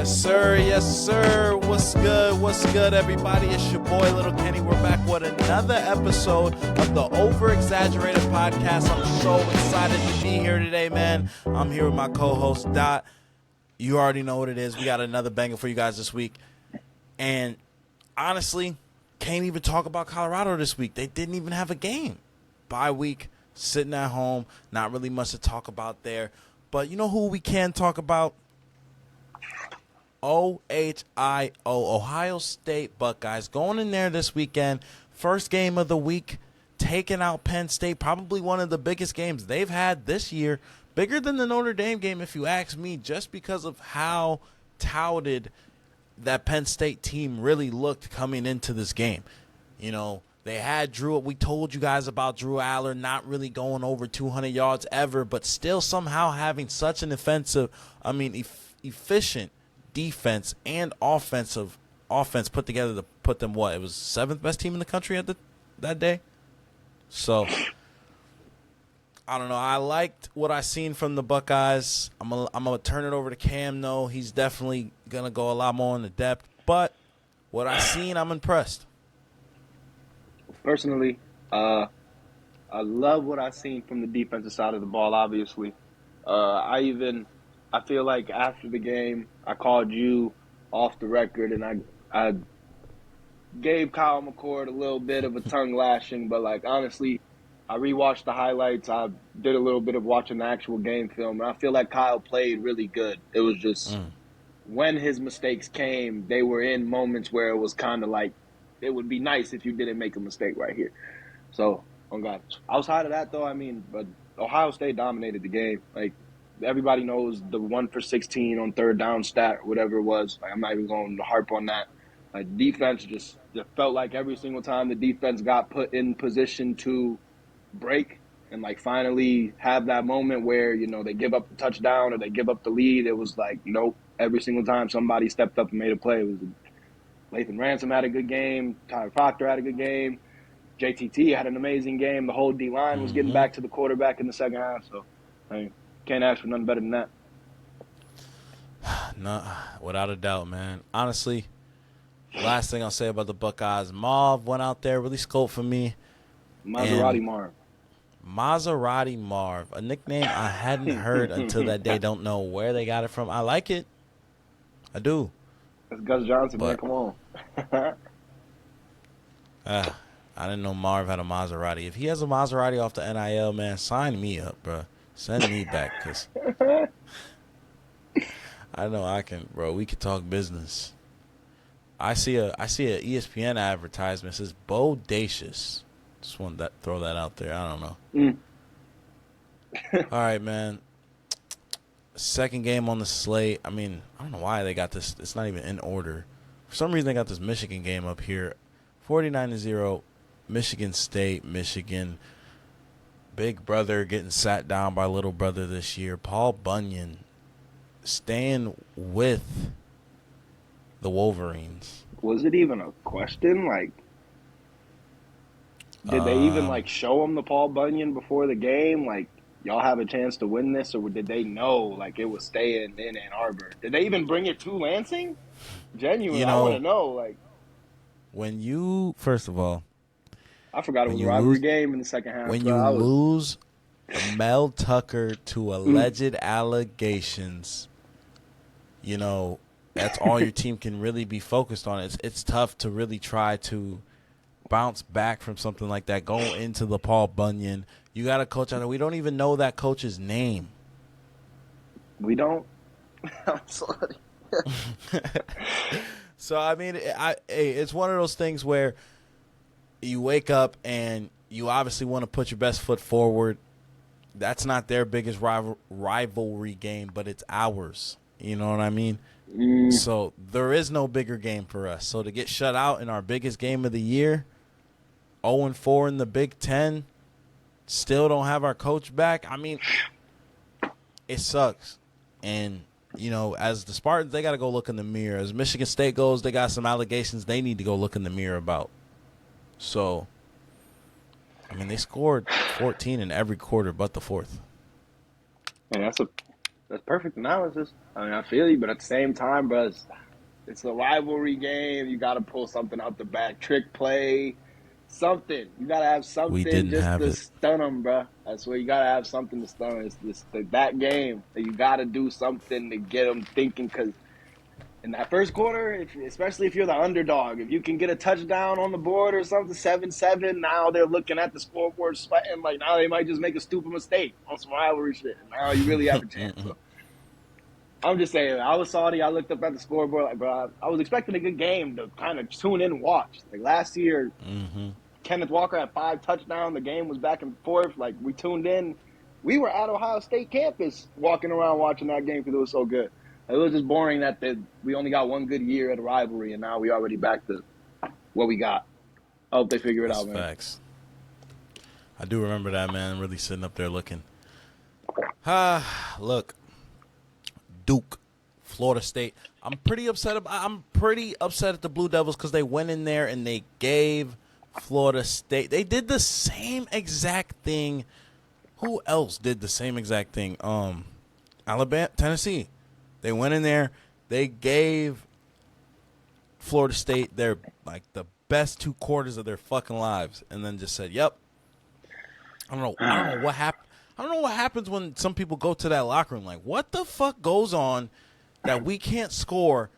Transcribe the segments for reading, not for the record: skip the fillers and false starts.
Yes, sir. Yes, sir. What's good? What's good, everybody? It's your boy, Little Kenny. We're back with another episode of the Over-Exaggerated Podcast. I'm so excited to be here today, man. I'm here with my co-host, Dot. You already know what it is. We got another banger for you guys this week. And honestly, can't even talk about Colorado this week. They didn't even have a game. Bye week, sitting at home, not really much to talk about there. But you know who we can talk about? OHIO, Ohio State Buckeyes, going in there this weekend. First game of the week, taking out Penn State. Probably one of the biggest games they've had this year. Bigger than the Notre Dame game, if you ask me, just because of how touted that Penn State team really looked coming into this game. You know, they had Drew. We told you guys about Drew Aller not really going over 200 yards ever, but still somehow having such an efficient defense and offense put together to put them what? It was seventh best team in the country at that day. So I don't know. I liked what I seen from the Buckeyes. I'm gonna turn it over to Cam. though. He's definitely gonna go a lot more into depth. But what I seen, I'm impressed. Personally, I love what I seen from the defensive side of the ball. Obviously, I feel like after the game, I called you off the record, and I gave Kyle McCord a little bit of a tongue lashing. But like honestly, I rewatched the highlights. I did a little bit of watching the actual game film, and I feel like Kyle played really good. It was just when his mistakes came, they were in moments where it was kind of like it would be nice if you didn't make a mistake right here. So, oh God, outside of that though, but Ohio State dominated the game. Like everybody knows the 1 for 16 on third down stat, whatever it was. Like, I'm not even going to harp on that. Like defense just felt like every single time the defense got put in position to break and like finally have that moment where, you know, they give up the touchdown or they give up the lead. It was like, nope, every single time somebody stepped up and made a play. It was Lathan Ransom had a good game. Tyler Proctor had a good game. JTT had an amazing game. The whole D-line was getting back to the quarterback in the second half. So, can't ask for nothing better than that. No, without a doubt, man. Honestly, last thing I'll say about the Buckeyes, Marv went out there, really scoped for me. Maserati Marv, a nickname I hadn't heard until that day. Don't know where they got it from. I like it. I do. That's Gus Johnson, man. Come on. I didn't know Marv had a Maserati. If he has a Maserati off the NIL, man, sign me up, bro. Send me back, because I know I can, bro. We could talk business. I see a ESPN advertisement. It says bodacious. Just want to throw that out there. I don't know. All right, man. Second game on the slate. I don't know why they got this. It's not even in order. For some reason, they got this Michigan game up here. 49-0, Michigan State, Michigan. Big brother getting sat down by little brother this year. Paul Bunyan staying with the Wolverines. Was it even a question? Like, did they even show him the Paul Bunyan before the game? Like, y'all have a chance to win this, or did they know like it was staying in Ann Arbor? Did they even bring it to Lansing? Genuinely, I want to know. Like, when you first of all, I forgot it was a rivalry game in the second half. When you lose Mel Tucker to alleged allegations, you know, that's all your team can really be focused on. It's tough to really try to bounce back from something like that. Go into the Paul Bunyan. You got a coach out there. We don't even know that coach's name. We don't? I'm sorry. So, it's one of those things where you wake up and you obviously want to put your best foot forward. That's not their biggest rivalry game, but it's ours. You know what I mean? So there is no bigger game for us. So to get shut out in our biggest game of the year, 0-4 in the Big Ten, still don't have our coach back. It sucks. And, you know, as the Spartans, they got to go look in the mirror. As Michigan State goes, they got some allegations they need to go look in the mirror about. So, they scored 14 in every quarter but the fourth. Man, That's perfect analysis. I mean, I feel you, but at the same time, bro, it's a rivalry game. You got to pull something out the back, trick play, something. You got to have We something didn't just have to it. stun them, bro. That's where you got to have something to stun 'em. It's that game that you got to do something to get them thinking. Because in that first quarter, especially if you're the underdog, if you can get a touchdown on the board or something, 7-7, now they're looking at the scoreboard sweating. Like, now they might just make a stupid mistake on some rivalry shit. And now you really have a chance. So I'm just saying, I was salty. I looked up at the scoreboard, like, bro, I was expecting a good game to kind of tune in and watch. Like last year, Kenneth Walker had 5 touchdowns. The game was back and forth. Like, we tuned in. We were at Ohio State campus walking around watching that game because it was so good. It was just boring that we only got one good year at a rivalry, and now we already back to what we got. I hope they figure it That's out, man. facts. I do remember that, man, really sitting up there looking. Look. Duke, Florida State. I'm pretty upset at the Blue Devils because they went in there and they gave Florida State. They did the same exact thing. Who else did the same exact thing? Alabama, Tennessee. They went in there. They gave Florida State their the best 2 quarters of their fucking lives, and then just said, "Yep." I don't know what happened. I don't know what happens when some people go to that locker room. Like, what the fuck goes on that we can't score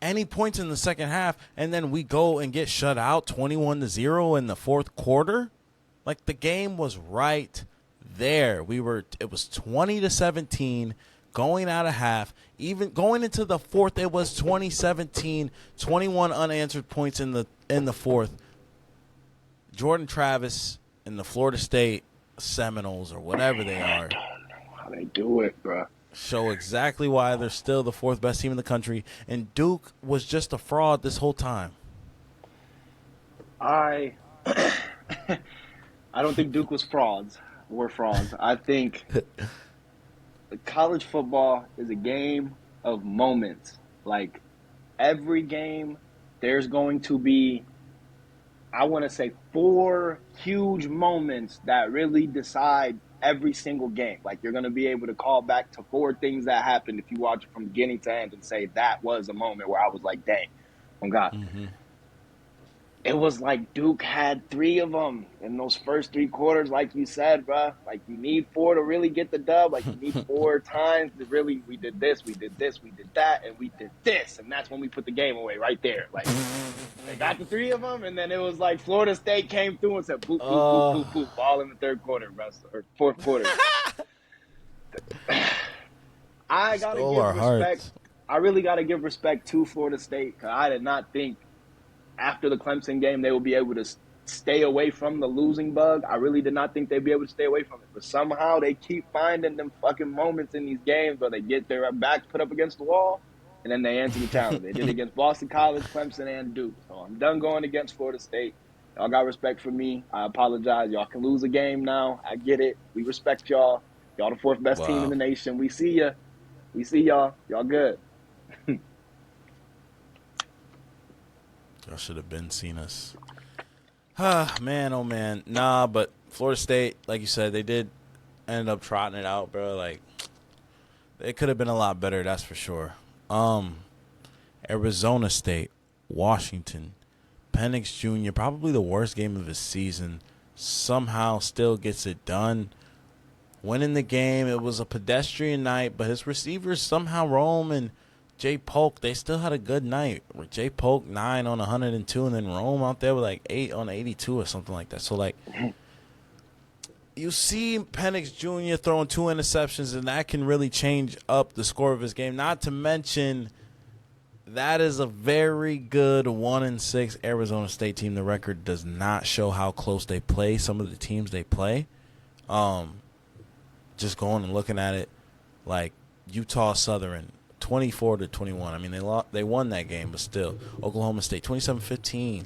any points in the second half, and then we go and get shut out 21-0 in the fourth quarter? Like, the game was right there. It was 20-17 going out of half. Even going into the fourth, it was 20-17, 21 unanswered points in the fourth. Jordan Travis and the Florida State Seminoles or whatever they are. I don't know how they do it, bro. Show exactly why they're still the 4th best team in the country, and Duke was just a fraud this whole time. I don't think Duke was frauds. We're frauds. I think college football is a game of moments. Like, every game, there's going to be, I want to say, 4 huge moments that really decide every single game. Like, you're going to be able to call back to 4 things that happened if you watch it from beginning to end and say that was a moment where I was like, dang, oh God. Mm-hmm. It was like Duke had 3 of them in those first 3 quarters, like you said, bro. Like, you need 4 to really get the dub. Like, you need 4 times to really, we did this, we did this, we did that, and we did this. And that's when we put the game away right there. Like, they got the 3 of them, and then it was like Florida State came through and said, boop, boop, boop, boop, boop, all in the third quarter, bro, or fourth quarter. I got to give respect. Hearts. I really got to give respect to Florida State, because I did not think after the Clemson game they would be able to stay away from the losing bug. I really did not think they'd be able to stay away from it. But somehow they keep finding them fucking moments in these games where they get their backs put up against the wall, and then they answer the challenge. They did it against Boston College, Clemson, and Duke. So I'm done going against Florida State. Y'all got respect for me. I apologize. Y'all can lose a game now. I get it. We respect y'all. Y'all the 4th best team in the nation. We see ya. We see y'all. Y'all good. Y'all should have been seen us. Man, oh man. Nah, but Florida State, like you said, they did end up trotting it out, bro. Like, it could have been a lot better, that's for sure. Arizona State, Washington, Penix Jr., probably the worst game of his season, somehow still gets it done. Winning the game, it was a pedestrian night, but his receivers somehow Rome and Jay Polk, they still had a good night. Jay Polk 9 on 102, and then Rome out there with like 8 on 82 or something like that. So, like, you see Penix Jr. throwing 2 interceptions, and that can really change up the score of his game. Not to mention, that is a very good 1-6 Arizona State team. The record does not show how close they play some of the teams they play. Just going and looking at it, like Utah Southern, 24-21. I mean, they won that game, but still. Oklahoma State, 27-15.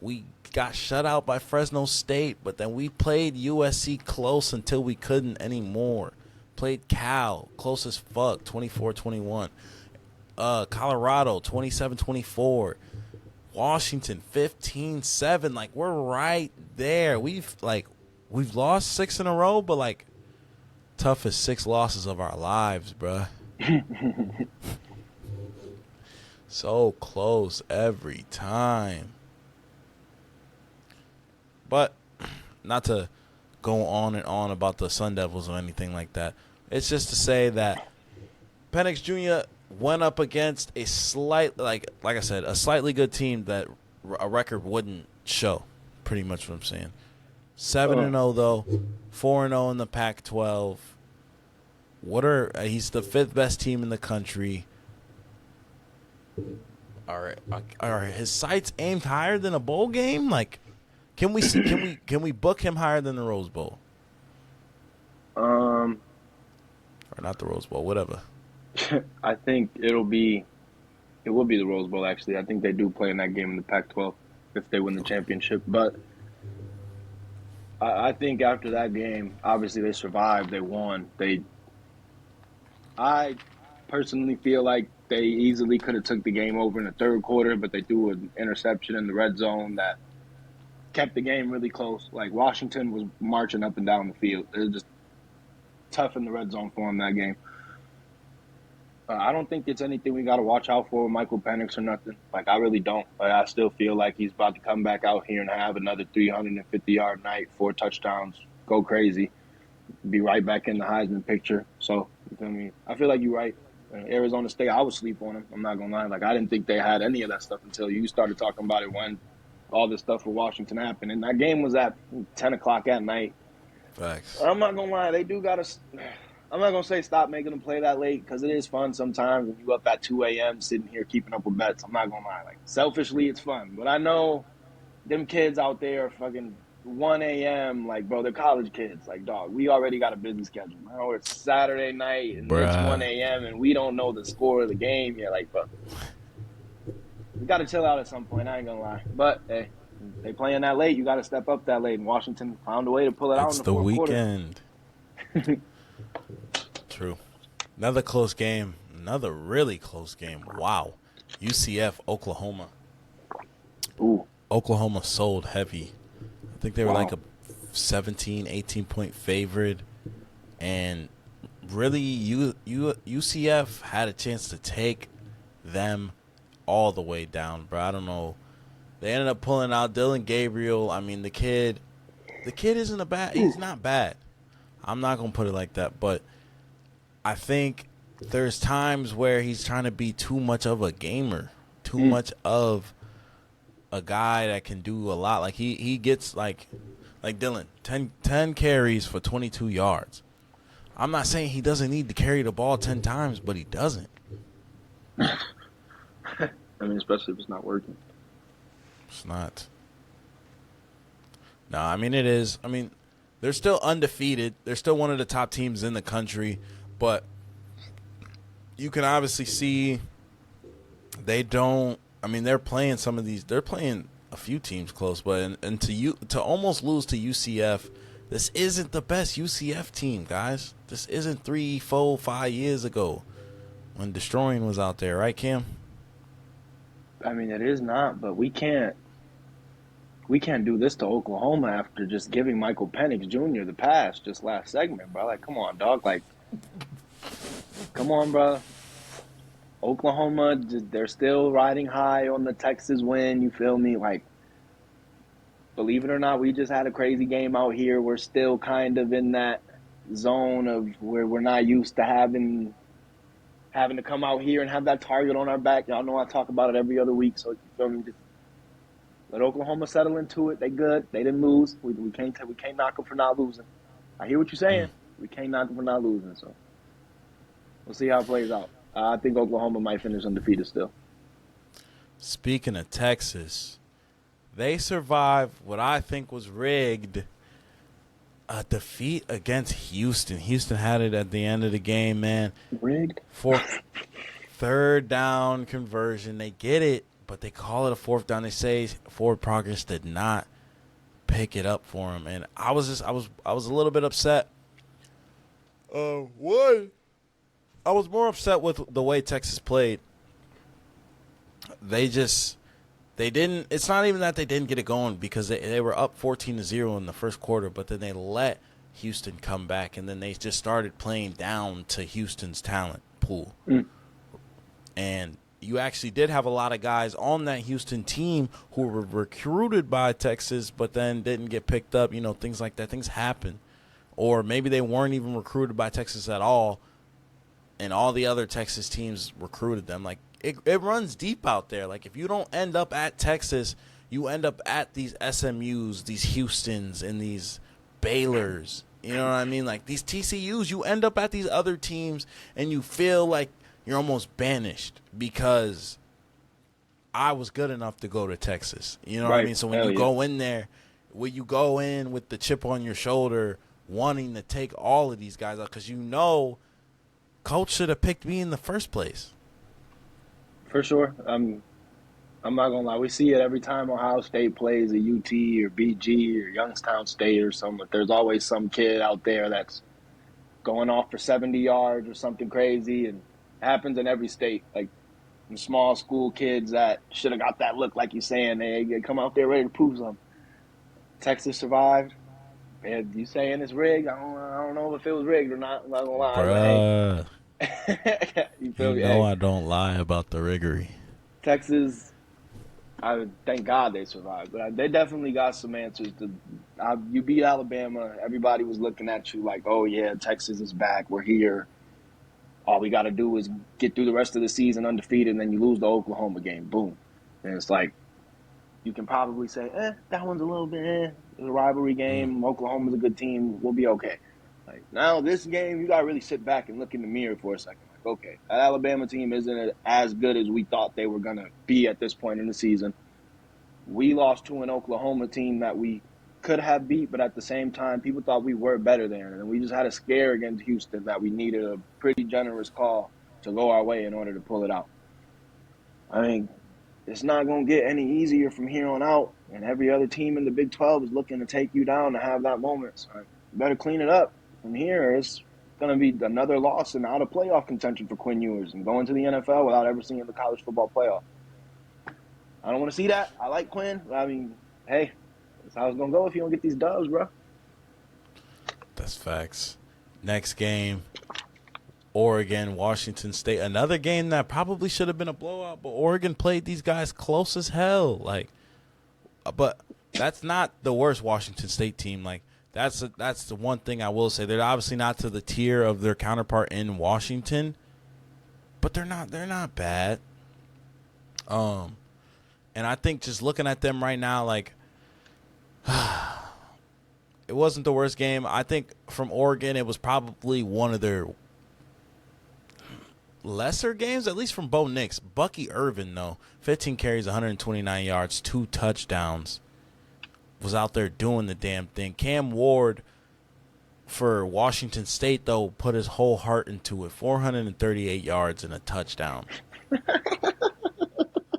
We got shut out by Fresno State, but then we played USC close until we couldn't anymore. Played Cal, close as fuck, 24-21. Colorado, 27-24. Washington, 15-7. Like, we're right there. We've lost 6 in a row, but, like, toughest 6 losses of our lives, bruh. So close every time. But not to go on and on about the Sun Devils or anything like that. It's just to say that Penix Jr. went up against a like I said, a slightly good team that a record wouldn't show. Pretty much what I'm saying. 7-0 though, 4-0 in the Pac-12. He's the 5th best team in the country. All right. His sights aimed higher than a bowl game. Like, can we book him higher than the Rose Bowl? Or not the Rose Bowl, whatever. I think it will be the Rose Bowl. Actually, I think they do play in that game in the Pac-12 if they win the championship. But I think after that game, obviously they survived. They won. I personally feel like they easily could have took the game over in the third quarter, but they threw an interception in the red zone that kept the game really close. Like, Washington was marching up and down the field. It was just tough in the red zone for them that game. I don't think it's anything we got to watch out for with Michael Penix or nothing. Like, I really don't. Like, I still feel like he's about to come back out here and have another 350-yard night, 4 touchdowns, go crazy, be right back in the Heisman picture. So, you feel me? I feel like you're right. Arizona State, I would sleep on them. I'm not going to lie. Like, I didn't think they had any of that stuff until you started talking about it when all this stuff with Washington happened. And that game was at 10 o'clock at night. Facts. I'm not going to lie. They do got to – I'm not going to say stop making them play that late because it is fun sometimes when you up at 2 a.m. sitting here keeping up with bets. I'm not going to lie. Like, selfishly, it's fun. But I know them kids out there fucking 1 a.m., like, bro, they're college kids. Like, dog, we already got a busy schedule. I know it's Saturday night and it's 1 a.m. and we don't know the score of the game yet. Like, bro, we got to chill out at some point. I ain't going to lie. But, hey, they playing that late. You got to step up that late. And Washington found a way to pull it out in the fourth weekend. True. Another close game. Another really close game. Wow. UCF, Oklahoma. Ooh. Oklahoma sold heavy. I think they were like a 17, 18-point favorite. And really, UCF had a chance to take them all the way down, bro. I don't know. They ended up pulling out Dylan Gabriel. I mean, the kid isn't he's not bad. I'm not going to put it like that, but I think there's times where he's trying to be too much of a gamer, too much of a guy that can do a lot. Like, he gets, like Dylan, 10 carries for 22 yards. I'm not saying he doesn't need to carry the ball 10 times, but he doesn't. I mean, especially if it's not working. It's not. No, I mean, it is. I mean, they're still undefeated. They're still one of the top teams in the country. But you can obviously see they don't. I mean, they're playing some of these. They're playing a few teams close, but and to almost lose to UCF, this isn't the best UCF team, guys. This isn't 3, 4, 5 years ago when Destroying was out there, right, Cam? I mean, it is not, but we can't do this to Oklahoma after just giving Michael Penix Jr. the pass just last segment, bro. Like, come on, dog. Like, come on, bro. Oklahoma, they're still riding high on the Texas win. You feel me? Like, believe it or not, we just had a crazy game out here. We're still kind of in that zone of where we're not used to having to come out here and have that target on our back. Y'all know I talk about it every other week, so you feel me? Just let Oklahoma settle into it. They good. They didn't lose. We can't knock them for not losing. I hear what you're saying. We can't knock them for not losing. So we'll see how it plays out. I think Oklahoma might finish undefeated still. Speaking of Texas, they survived what I think was rigged. A defeat against Houston. Houston had it at the end of the game, man. Rigged? For third down conversion. They get it, but they call it a fourth down. They say forward progress did not pick it up for him. And I was a little bit upset. I was more upset with the way Texas played. They didn't. It's not even that they didn't get it going because they were up 14-0 in the first quarter, but then they let Houston come back, and then they just started playing down to Houston's talent pool. And you actually did have a lot of guys on that Houston team who were recruited by Texas but then didn't get picked up, things like that. Things happen. Or maybe they weren't even recruited by Texas at all, and all the other Texas teams recruited them. Like, it runs deep out there. Like, if you don't end up at Texas, you end up at these SMUs, these Houstons, and these Baylors. You know what I mean? Like, these TCUs, you end up at these other teams, and you feel like you're almost banished because I was good enough to go to Texas. You know what I mean? So when you go in there, when you go in with the chip on your shoulder, wanting to take all of these guys out, because Coach should have picked me in the first place. For sure. I'm not going to lie. We see it every time Ohio State plays a UT or BG or Youngstown State or something. There's always some kid out there that's going off for 70 yards or something crazy, and it happens in every state. Like, small school kids that should have got that look, like you're saying. They come out there ready to prove something. Texas survived. Man, you saying it's rigged? I don't know if it was rigged or not. I'm not going to lie. Bruh. You feel me? I don't lie about the riggery. Texas, I thank God they survived, but they definitely got some answers. You beat Alabama. Everybody was looking at you like, oh, yeah, Texas is back. We're here. All we got to do is get through the rest of the season undefeated, and then you lose the Oklahoma game. Boom. And it's like, you can probably say, that one's a little bit, It's a rivalry game. Oklahoma's a good team. We'll be okay. Like, now this game, you got to really sit back and look in the mirror for a second. Like, okay, that Alabama team isn't as good as we thought they were going to be at this point in the season. We lost to an Oklahoma team that we could have beat, but at the same time, people thought we were better than. And we just had a scare against Houston that we needed a pretty generous call to go our way in order to pull it out. I mean, it's not going to get any easier from here on out, and every other team in the Big 12 is looking to take you down to have that moment. So you better clean it up. From here, it's going to be another loss and out of playoff contention for Quinn Ewers and going to the NFL without ever seeing the college football playoff. I don't want to see that. I like Quinn. I mean, hey, that's how it's going to go if you don't get these dubs, bro. That's facts. Next game, Oregon, Washington State. Another game that probably should have been a blowout, but Oregon played these guys close as hell. Like, but that's not the worst Washington State team. Like, that's the one thing I will say. They're obviously not to the tier of their counterpart in Washington, but they're not bad. And I think just looking at them right now, like, it wasn't the worst game. I think from Oregon, it was probably one of their lesser games, at least from Bo Nix. Bucky Irvin, though, 15 carries, 129 yards, 2 touchdowns, was out there doing the damn thing. Cam Ward for Washington State, though, put his whole heart into it. 438 yards and a touchdown.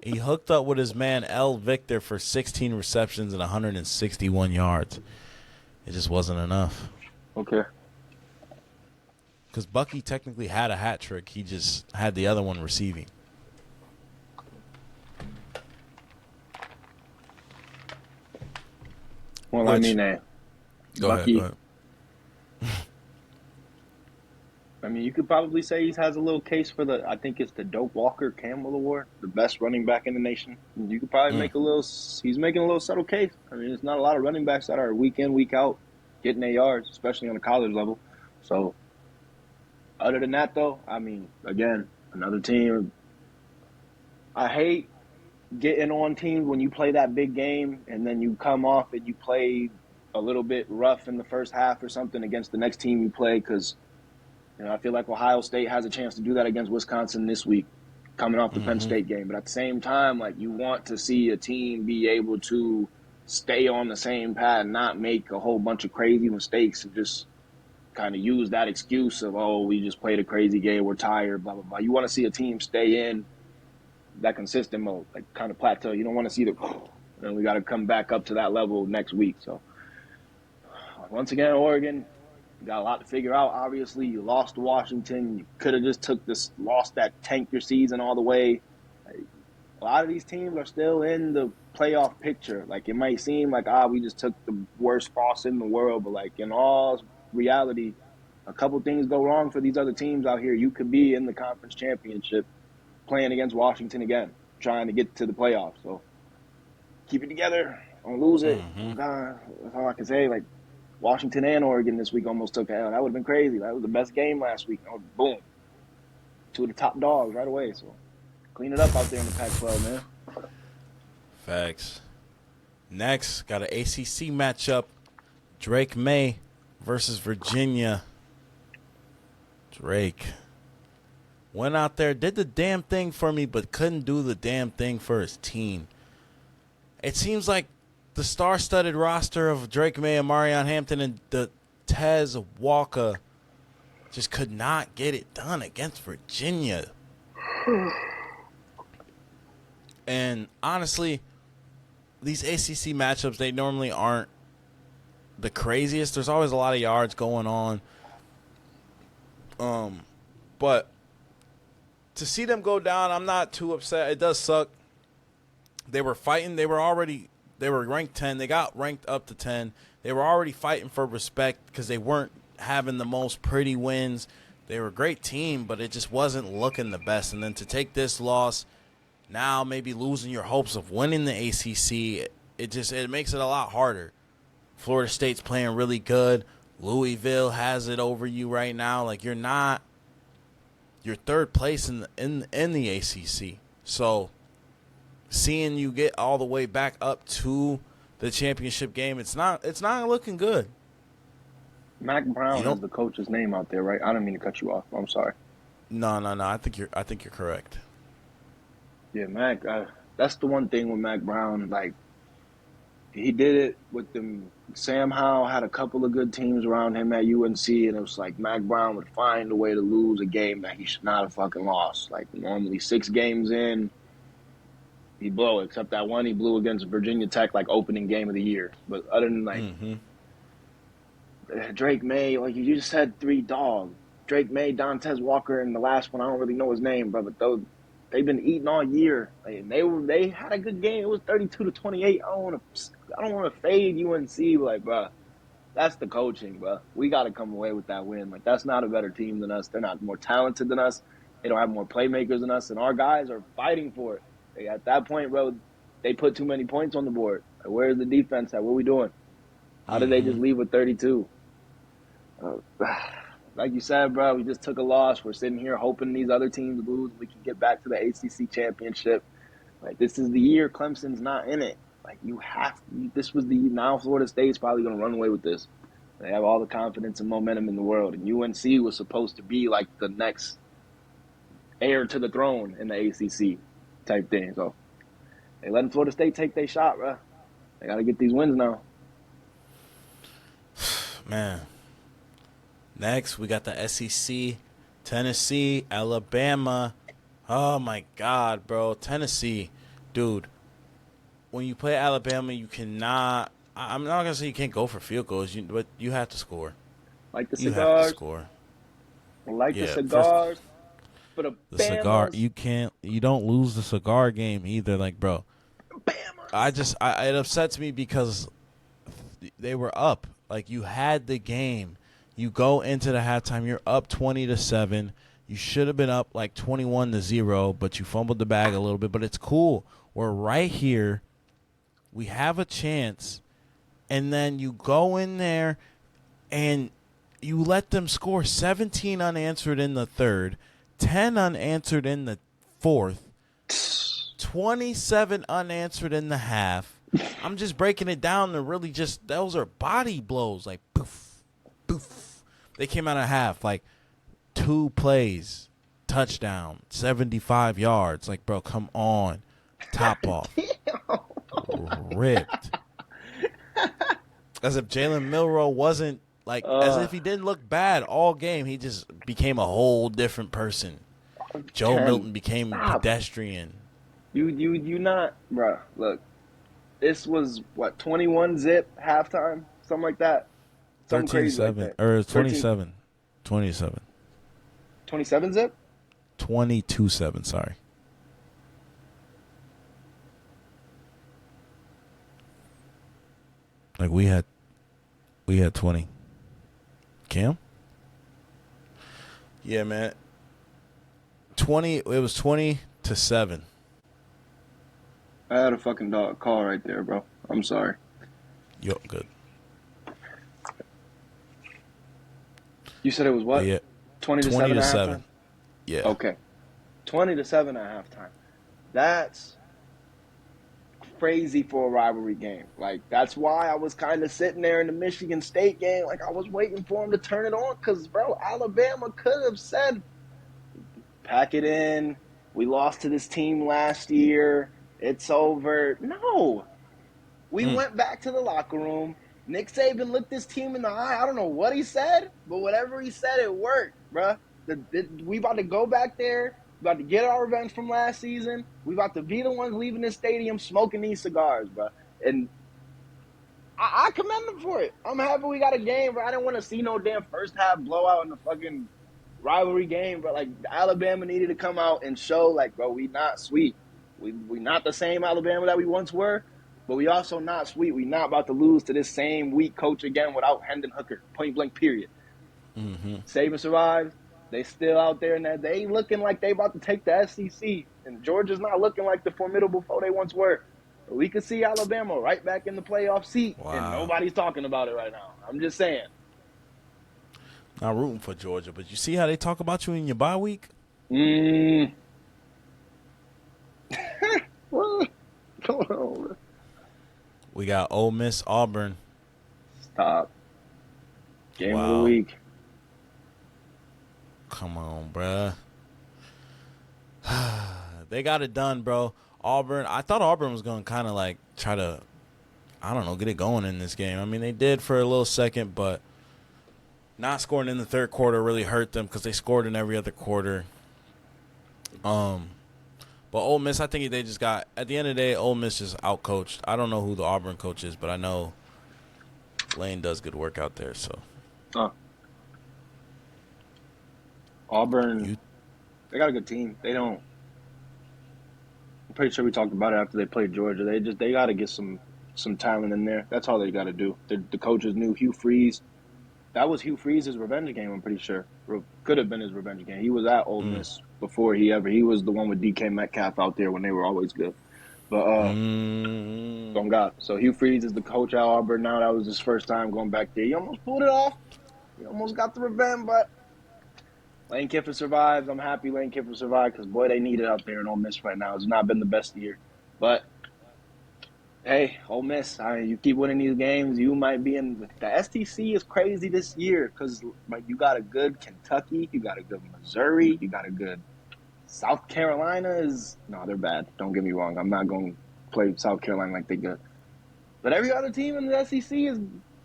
He hooked up with his man L. Victor for 16 receptions and 161 yards. It just wasn't enough. Okay. Because Bucky technically had a hat trick. He just had the other one receiving. Well, I mean, Bucky. Go ahead. I mean, you could probably say he has a little case for I think it's the Doak Walker Campbell Award, the best running back in the nation. You could probably he's making a little subtle case. I mean, there's not a lot of running backs that are week in, week out getting their yards, especially on the college level. So, other than that, though, I mean, again, another team. I hate getting on teams when you play that big game and then you come off and you play a little bit rough in the first half or something against the next team you play, because I feel like Ohio State has a chance to do that against Wisconsin this week, coming off the Penn State game. But at the same time, like, you want to see a team be able to stay on the same path and not make a whole bunch of crazy mistakes and just kind of use that excuse of, oh, we just played a crazy game, we're tired, blah, blah, blah. You want to see a team stay in that consistent mode, like kind of plateau. You don't want to see and we got to come back up to that level next week. So, once again, Oregon, you got a lot to figure out. Obviously, you lost to Washington. You could have just took this loss that tanked your season all the way. Like, a lot of these teams are still in the playoff picture. Like, it might seem like, we just took the worst loss in the world, but like, in all reality. A couple things go wrong for these other teams out here. You could be in the conference championship playing against Washington again, trying to get to the playoffs. So keep it together. Don't lose it. Mm-hmm. God, that's all I can say. Like, Washington and Oregon this week almost took a L. That would have been crazy. That was the best game last week. Oh, boom. Two of the top dogs right away. So clean it up out there in the Pac-12, man. Facts. Next, got an ACC matchup. Drake May versus Virginia. Drake went out there, did the damn thing for me, but couldn't do the damn thing for his team. It seems like the star-studded roster of Drake May and Marion Hampton and the Tez Walker just could not get it done against Virginia. And honestly, these ACC matchups, they normally aren't the craziest. There's always a lot of yards going on. But to see them go down, I'm not too upset. It does suck. They were fighting. They were ranked 10. They got ranked up to 10. They were already fighting for respect because they weren't having the most pretty wins. They were a great team, but it just wasn't looking the best. And then to take this loss, now maybe losing your hopes of winning the ACC, it makes it a lot harder. Florida State's playing really good. Louisville has it over you right now. Like, you're third place in the ACC. So seeing you get all the way back up to the championship game, it's not looking good. Mac Brown is the coach's name out there, right? I don't mean to cut you off. I'm sorry. No. I think you're correct. Yeah, Mac. That's the one thing with Mac Brown. Like, he did it with them. Sam Howell had a couple of good teams around him at UNC, and it was like Mac Brown would find a way to lose a game that he should not have fucking lost. Like, normally 6 games in, he'd blow it, except that one he blew against Virginia Tech, like, opening game of the year. But other than, like, Drake May, like you just said, 3 dogs. Drake May, Dontez Walker, and the last one, I don't really know his name, bro, but those, they've been eating all year. Like, they had a good game. It was 32-28. I don't want to fade UNC. Like, bro, that's the coaching, bro. We got to come away with that win. Like, that's not a better team than us. They're not more talented than us. They don't have more playmakers than us, and our guys are fighting for it. Like, at that point, bro, they put too many points on the board. Like, where's the defense at? What are we doing? How did they just leave with 32? Like you said, bro, we just took a loss. We're sitting here hoping these other teams lose. We can get back to the ACC championship. Like, this is the year Clemson's not in it. Like, this was now Florida State's probably going to run away with this. They have all the confidence and momentum in the world. And UNC was supposed to be like the next heir to the throne in the ACC type thing. So they letting Florida State take their shot, bro. They got to get these wins now. Man. Next, we got the SEC, Tennessee, Alabama. Oh, my God, bro. Tennessee, dude, when you play Alabama, you cannot – I'm not going to say you can't go for field goals, but you have to score. Like the cigars. You have to score. Like the cigars. For the cigar, you don't lose the cigar game either. Like, bro, it upsets me because they were up. Like, you had the game. You go into the halftime, you're up 20-7. You should have been up like 21-0, but you fumbled the bag a little bit. But it's cool. We're right here. We have a chance. And then you go in there and you let them score 17 unanswered in the third, 10 unanswered in the fourth, 27 unanswered in the half. I'm just breaking it down to really just, those are body blows. Like, poof, poof. They came out of half, like, 2 plays, touchdown, 75 yards. Like, bro, come on. Top off. Ripped. As if Jalen Milroe wasn't, like, as if he didn't look bad all game. He just became a whole different person. Joe Milton became pedestrian. You not, bro, look. This was, 21-zip halftime? Something like that? 13-7, like or 27. 27. 27-zip? 22-7, sorry. Like, we had 20. Cam? Yeah, man. 20. It was 20-7. I had a fucking dog call right there, bro. I'm sorry. Yo, good. You said it was what? Yeah, 20-7 at halftime? Yeah. Okay. 20-7 at halftime. That's crazy for a rivalry game. Like, that's why I was kind of sitting there in the Michigan State game. Like, I was waiting for him to turn it on because, bro, Alabama could have said, pack it in. We lost to this team last year. It's over. No. We went back to the locker room. Nick Saban looked this team in the eye. I don't know what he said, but whatever he said, it worked, bruh. We about to go back there. We about to get our revenge from last season. We about to be the ones leaving this stadium smoking these cigars, bruh. And I commend them for it. I'm happy we got a game, bro. I didn't want to see no damn first half blowout in the fucking rivalry game, but like Alabama needed to come out and show, like, bro, we not sweet. We not the same Alabama that we once were, but we also not sweet. We not about to lose to this same weak coach again without Hendon Hooker. Point blank, period. Saban survives. They still out there, and they looking like they about to take the SEC. And Georgia's not looking like the formidable foe they once were. But we could see Alabama right back in the playoff seat, and nobody's talking about it right now. I'm just saying. Not rooting for Georgia, but you see how they talk about you in your bye week? What? Come on. We got Ole Miss, Auburn. Stop. Game of the week. Come on, bruh. They got it done, bro. Auburn. I thought Auburn was going to kind of like try to, I don't know, get it going in this game. I mean, they did for a little second, but not scoring in the third quarter really hurt them because they scored in every other quarter. But Ole Miss, I think they just got, at the end of the day, Ole Miss just outcoached. I don't know who the Auburn coach is, but I know Lane does good work out there. So Auburn, they got a good team. They don't. I'm pretty sure we talked about it after they played Georgia. They got to get some talent in there. That's all they got to do. The coaches knew Hugh Freeze. That was Hugh Freeze's revenge game, I'm pretty sure. Could have been his revenge game. He was at Ole Miss before he was the one with DK Metcalf out there when they were always good. But, on God. So Hugh Freeze is the coach at Auburn now. That was his first time going back there. He almost pulled it off. He almost got the revenge, but Lane Kiffin survives. I'm happy Lane Kiffin survived because, boy, they need it out there in Ole Miss right now. It's not been the best year. But, hey, Ole Miss, you keep winning these games, you might be in – the SEC is crazy this year because like, you got a good Kentucky, you got a good Missouri, you got a good South Carolina is – no, they're bad. Don't get me wrong. I'm not going to play South Carolina like they're good. But every other team in the SEC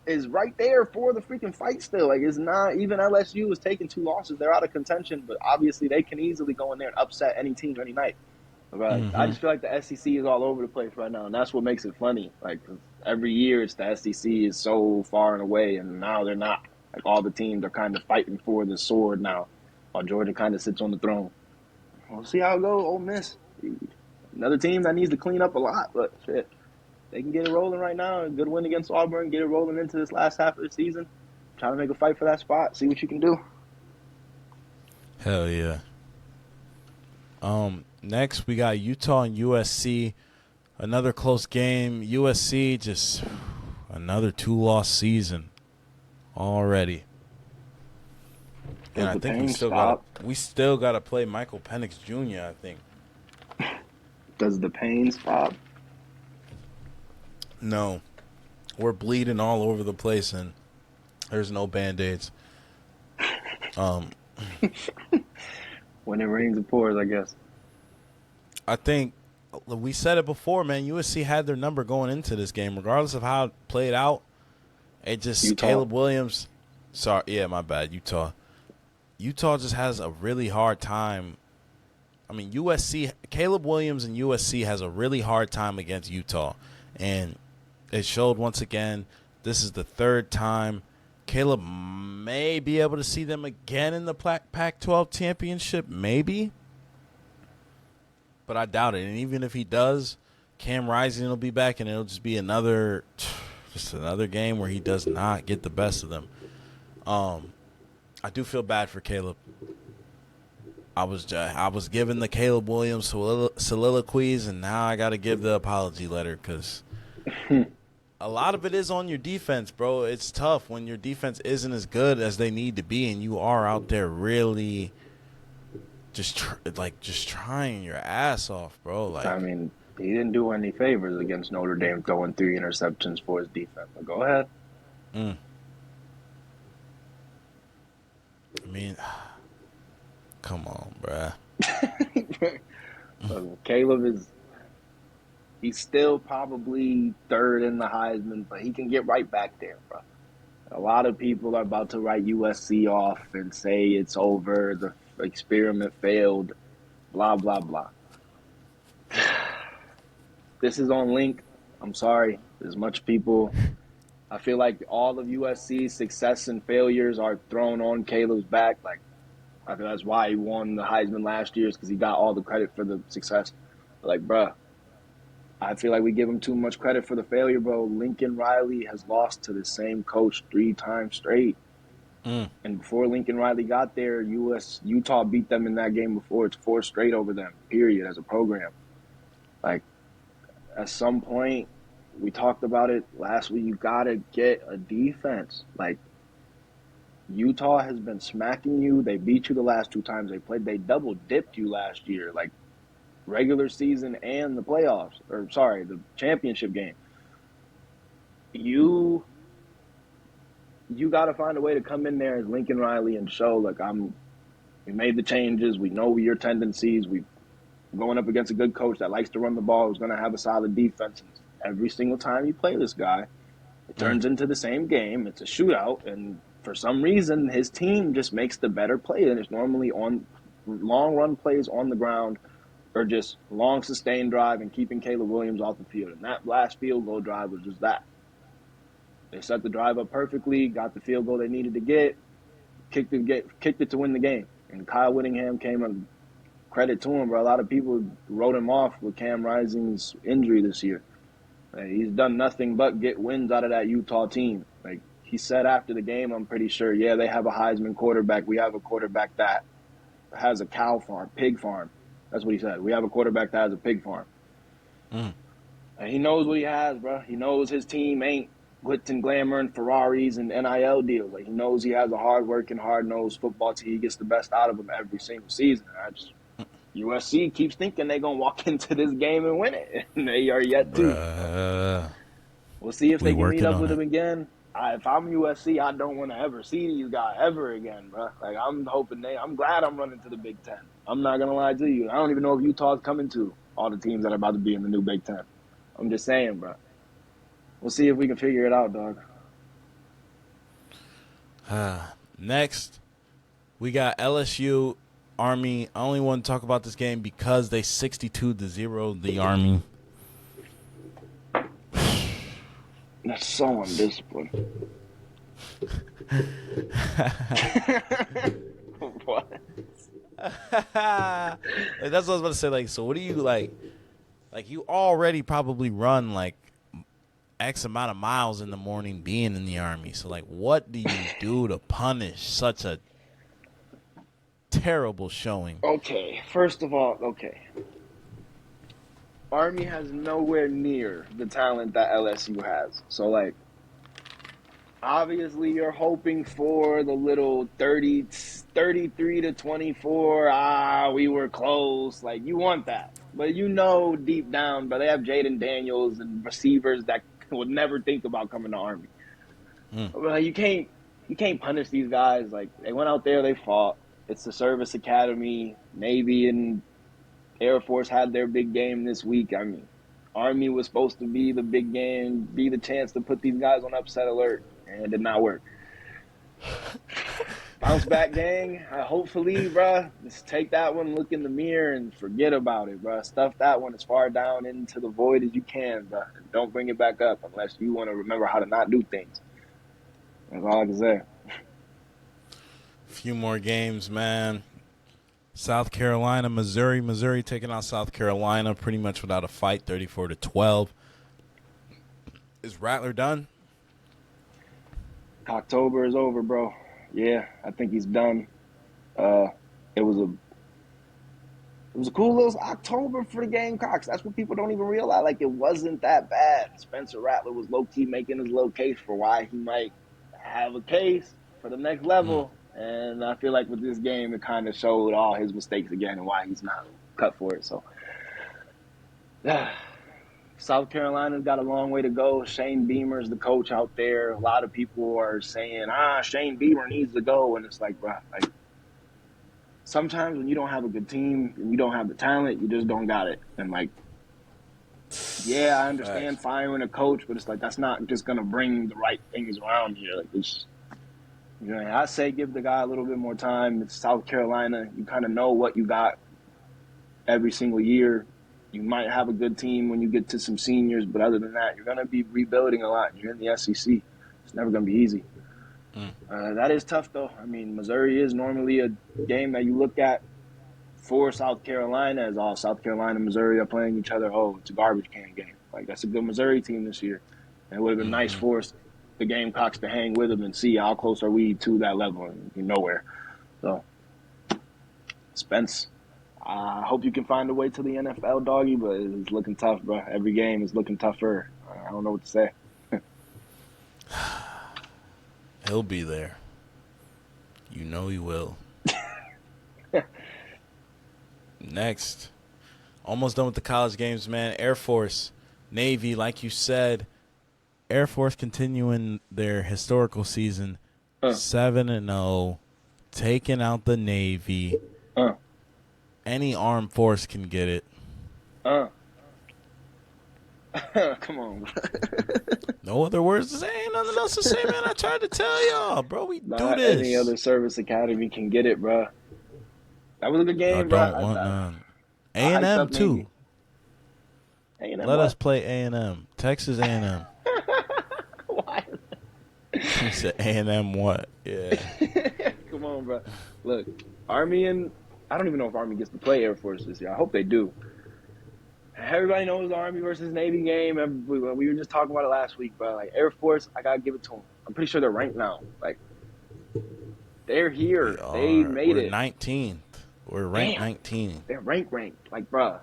is right there for the freaking fight still. Like, it's not – even LSU is taking 2 losses. They're out of contention, but obviously they can easily go in there and upset any team any night. Right. I just feel like the SEC is all over the place right now, and that's what makes it funny. Like, every year it's the SEC is so far and away, and now they're not. Like, all the teams are kind of fighting for the sword now, while Georgia kind of sits on the throne. We'll see how it goes. Ole Miss, another team that needs to clean up a lot, but shit, they can get it rolling right now. A good win against Auburn, get it rolling into this last half of the season. Trying to make a fight for that spot. See what you can do. Hell yeah. Next, we got Utah and USC. Another close game. USC just another 2-loss season already. And I think we still got to play Michael Penix Jr., I think. Does the pain stop? No. We're bleeding all over the place, and there's no Band-Aids. When it rains, it pours, I guess. I think we said it before, man. USC had their number going into this game, regardless of how it played out. It just Utah. Caleb Williams. Sorry, yeah, my bad. Utah just has a really hard time. I mean, Caleb Williams and USC has a really hard time against Utah, and it showed once again. This is the 3rd time. Caleb may be able to see them again in the Pac-12 championship, maybe. But I doubt it. And even if he does, Cam Rising will be back, and it'll just be another game where he does not get the best of them. I do feel bad for Caleb. I was giving the Caleb Williams soliloquies, and now I got to give the apology letter because a lot of it is on your defense, bro. It's tough when your defense isn't as good as they need to be, and you are out there really just trying your ass off, bro. Like, I mean, he didn't do any favors against Notre Dame throwing 3 interceptions for his defense. But go ahead. I mean, come on, bruh. Caleb he's still probably third in the Heisman, but he can get right back there, bro. A lot of people are about to write USC off and say it's over, the experiment failed, blah, blah, blah. This is on Link. I'm sorry. As much people, I feel like all of USC's success and failures are thrown on Caleb's back. Like, I feel that's why he won the Heisman last year, is because he got all the credit for the success. But like, bruh, I feel like we give him too much credit for the failure, bro. Lincoln Riley has lost to the same coach 3 times straight. And before Lincoln Riley got there, Utah beat them in that game before. It's 4 straight over them, period, as a program. Like, at some point, we talked about it last week, you got to get a defense. Like, Utah has been smacking you. They beat you the last 2 times they played. They double-dipped you last year, like regular season and the playoffs. Or, sorry, the championship game. You got to find a way to come in there as Lincoln Riley and show, like, we made the changes. We know your tendencies. We're going up against a good coach that likes to run the ball, who's going to have a solid defense. Every single time you play this guy, it turns into the same game. It's a shootout, and for some reason, his team just makes the better play. And it's normally on long run plays on the ground or just long sustained drive and keeping Caleb Williams off the field. And that last field goal drive was just that. They set the drive up perfectly, got the field goal they needed to get, kicked it to win the game. And Kyle Whittingham came and credit to him, but a lot of people wrote him off with Cam Rising's injury this year. He's done nothing but get wins out of that Utah team. Like, he said after the game, I'm pretty sure, yeah, they have a Heisman quarterback. We have a quarterback that has a pig farm. That's what he said. We have a quarterback that has a pig farm. And he knows what he has, bro. He knows his team ain't glitz and glamour and Ferraris and NIL deals. Like, he knows he has a hard-working, hard-nosed football team. He gets the best out of them every single season. USC keeps thinking they're going to walk into this game and win it, and they are yet to. We'll see if they can meet up with him again. If I'm USC, I don't want to ever see these guys ever again, bro. Like, I'm glad I'm running to the Big Ten. I'm not going to lie to you. I don't even know if Utah's coming to all the teams that are about to be in the new Big Ten. I'm just saying, bro. We'll see if we can figure it out, dog. Next, we got LSU Army. I only want to talk about this game because they 62-0 the Army. That's so undisciplined. What? That's what I was about to say. Like, so what do you like? Like, you already probably run like X amount of miles in the morning being in the Army. So, like, what do you do to punish such a terrible showing? Okay, first of all, Army has nowhere near the talent that LSU has. So, like, obviously you're hoping for the little 33-24, we were close. Like, you want that. But you know deep down, but they have Jaden Daniels and receivers that would never think about coming to Army. But you can't punish these guys. Like, they went out there, they fought. It's the service academy. Navy and Air Force had their big game this week. I mean, Army was supposed to be the big game, be the chance to put these guys on upset alert, and it did not work. Bounce back, gang. Hopefully, bruh, just take that one, look in the mirror, and forget about it, bruh. Stuff that one as far down into the void as you can, bruh. And don't bring it back up unless you want to remember how to not do things. That's all I can say. A few more games, man. South Carolina, Missouri taking out South Carolina pretty much without a fight, 34-12. Is Rattler done? October is over, bro. Yeah, I think he's done. Uh, it was a cool little October for the Gamecocks. That's what people don't even realize. Like, it wasn't that bad. Spencer Rattler was low-key making his little case for why he might have a case for the next Mm. level. And I feel like with this game, it kind of showed all his mistakes again and why he's not cut for it. So, South Carolina's got a long way to go. Shane Beamer's the coach out there. A lot of people are saying, Shane Beamer needs to go. And it's like, bro, like, sometimes when you don't have a good team and you don't have the talent, you just don't got it. And, like, yeah, I understand Facts. firing a coach, but it's like that's not just gonna bring the right things around here. Like, I say give the guy a little bit more time. It's South Carolina. You kind of know what you got every single year. You might have a good team when you get to some seniors, but other than that, you're gonna be rebuilding a lot. You're in the SEC. It's never gonna be easy. That is tough, though. I mean, Missouri is normally a game that you look at for South Carolina as all South Carolina and Missouri are playing each other. Oh, it's a garbage can game. Like, that's a good Missouri team this year. And it would have been nice for us, the Gamecocks, to hang with them and see how close are we to that level, and you're nowhere. So, Spence, I hope you can find a way to the NFL, doggy, but it's looking tough, bro. Every game is looking tougher. I don't know what to say. He'll be there. You know he will. Next. Almost done with the college games, man. Air Force, Navy, like you said. Air Force continuing their historical season. 7-0. Taking out the Navy. Any armed force can get it. Come on. No other words to say. Ain't nothing else to say, man. I tried to tell y'all, bro. We do this. Any other service academy can get it, bro. That was a good game, I bro. don't want none. A&M, too. A&M Let what? us play A&M. Texas A&M. Why? He said A&M what? Yeah. Come on, bro. Look, Army and I don't even know if Army gets to play Air Force this year. I hope they do. Everybody knows the Army versus Navy game. We were just talking about it last week, bro. Like, Air Force, I gotta give it to them. I'm pretty sure they're ranked now. Like, they're here. They made We're it. 19th. We're ranked 19. They're ranked. Like, bro.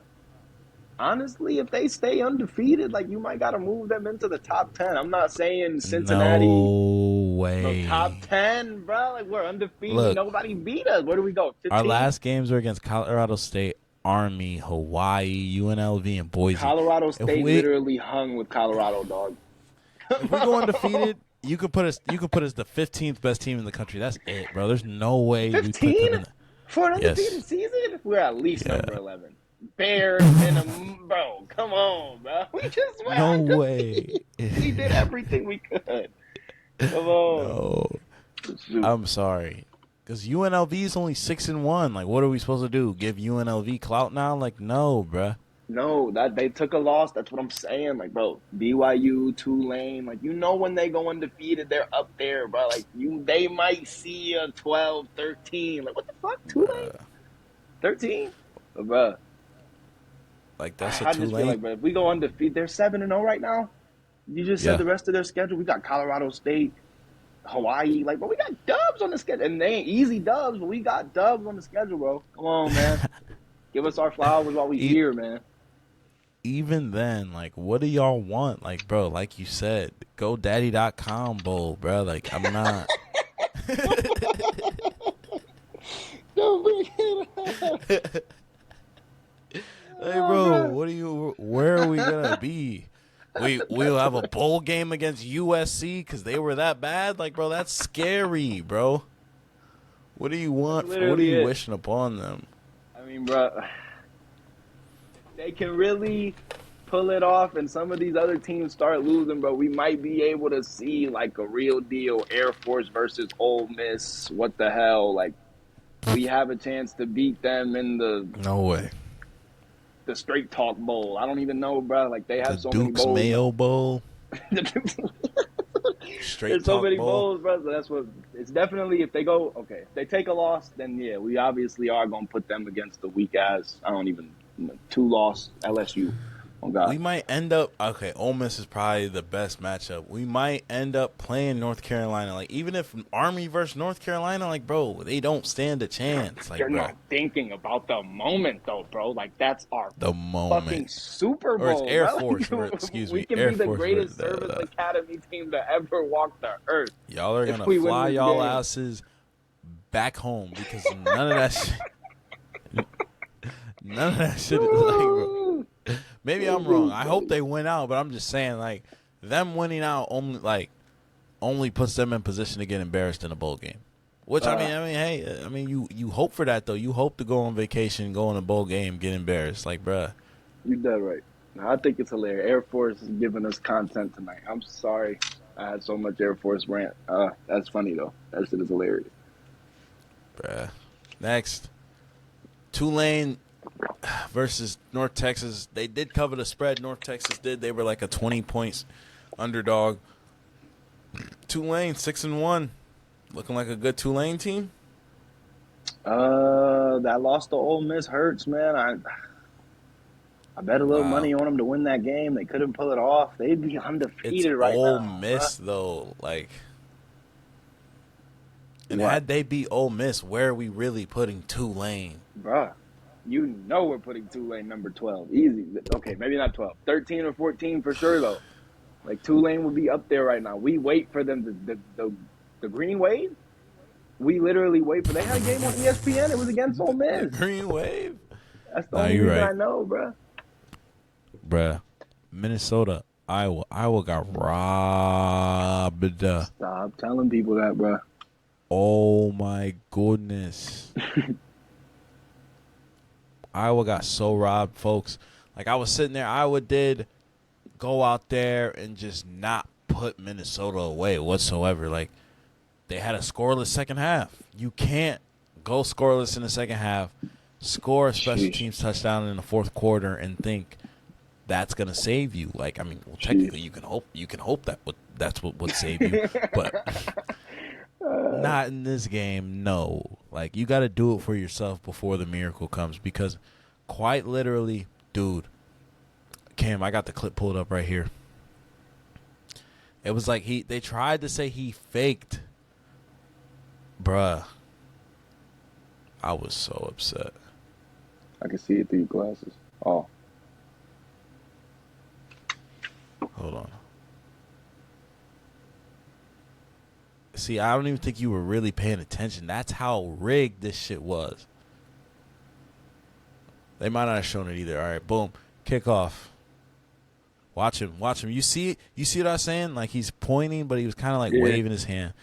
Honestly, if they stay undefeated, like, you might gotta move them into the top 10. I'm not saying Cincinnati. No way. No, top 10, bro. Like, we're undefeated. Look, nobody beat us. Where do we go? 15? Our last games were against Colorado State, Army, Hawaii, UNLV, and Boise. Colorado State literally hung with Colorado, dog. If we go undefeated, you could put us the 15th best team in the country. That's it, bro. There's no way 15? we put them in For an undefeated season? We're at least number 11. Bears and bro, come on, bro. We just went No way. We did everything we could. Come on. No. Shoot. I'm sorry. Because UNLV is only 6-1. Like, what are we supposed to do? Give UNLV clout now? Like, no, bruh. No, that they took a loss. That's what I'm saying. Like, bro, BYU, Tulane, like, you know, when they go undefeated, they're up there, bro. Like, they might see a 12, 13. Like, what the fuck, Tulane? 13? But, bro. Like, that's I a just Tulane. feel like, bro, if we go undefeated, they're 7-0 right now. You just said the rest of their schedule. We got Colorado State, Hawaii. Like, but we got dubs on the schedule. And they ain't easy dubs, but we got dubs on the schedule, bro. Come on, man. Give us our flowers while we here, man. Even then, like, what do y'all want? Like, bro, like you said, GoDaddy.com bowl, bro. Like, I'm not. Don't bring it up. Hey, bro, where are we going to be? We'll have a bowl game against USC because they were that bad? Like, bro, that's scary, bro. What do you want? What are you wishing upon them? I mean, bro, they can really pull it off and some of these other teams start losing, bro. We might be able to see, like, a real deal Air Force versus Ole Miss. What the hell? Like, we have a chance to beat them in the No way. The Straight Talk Bowl. I don't even know, bro. Like, they have so many Duke's bowls. Mayo Bowl. Straight There's so Talk many Bowl. bowls, bro. So that's what it's definitely. If they go, okay, if they take a loss, then yeah, we obviously are gonna put them against the weak ass. I don't even 2-loss LSU. Oh God. We might end up Ole Miss is probably the best matchup. We might end up playing North Carolina. Like even if Army versus North Carolina, like bro, they don't stand a chance. Like You're bro, not thinking about the moment though, bro. Like that's our the fucking moment. Super Or it's Bowl, Air bro. Force. Like, Excuse we me, can Air be the Force. greatest service academy team to ever walk the earth. Y'all are if gonna we win fly this y'all game. asses back home because none of that shit. None of that shit is like, bro. Maybe I'm wrong. I hope they win out, but I'm just saying, like, them winning out only puts them in position to get embarrassed in a bowl game. Which hey, you hope for that though. You hope to go on vacation, go in a bowl game, get embarrassed, like, bruh. You dead right. I think it's hilarious. Air Force is giving us content tonight. I'm sorry I had so much Air Force rant. That's funny though. That shit is hilarious. Bruh. Next, Tulane versus North Texas. They did cover the spread. North Texas did. They were like a 20 points underdog. Tulane 6-1, looking like a good Tulane team. That loss to Ole Miss hurts, man. I bet a little money on them to win that game. They couldn't pull it off. They'd be undefeated it's right Ole now. Miss though, like. And What? had they beat Ole Miss, where are we really putting Tulane? Bruh, you know we're putting Tulane number 12. Easy. Okay, maybe not 12. 13 or 14 for sure, though. Like, Tulane would be up there right now. We wait for them the Green Wave? We literally wait for – they had a game on ESPN. It was against Ole Miss. The Green Wave? That's the only reason I know, bruh. Bruh, Minnesota, Iowa. Iowa got robbed. Stop telling people that, bruh. Oh, my goodness. Iowa got so robbed, folks. Like, I was sitting there. Iowa did go out there and just not put Minnesota away whatsoever. Like, they had a scoreless second half. You can't go scoreless in the second half, score a special teams touchdown in the fourth quarter, and think that's going to save you. Like, I mean, well, technically, you can hope that's what would save you. But not in this game, no. Like, you got to do it for yourself before the miracle comes because quite literally, dude, Cam, I got the clip pulled up right here. It was like they tried to say he faked. Bruh. I was so upset. I can see it through your glasses. Oh. Hold on. See, I don't even think you were really paying attention. That's how rigged this shit was. They might not have shown it either. All right, boom. Kickoff. Watch him. You see what I was saying? Like, he's pointing, but he was kind of like waving his hand.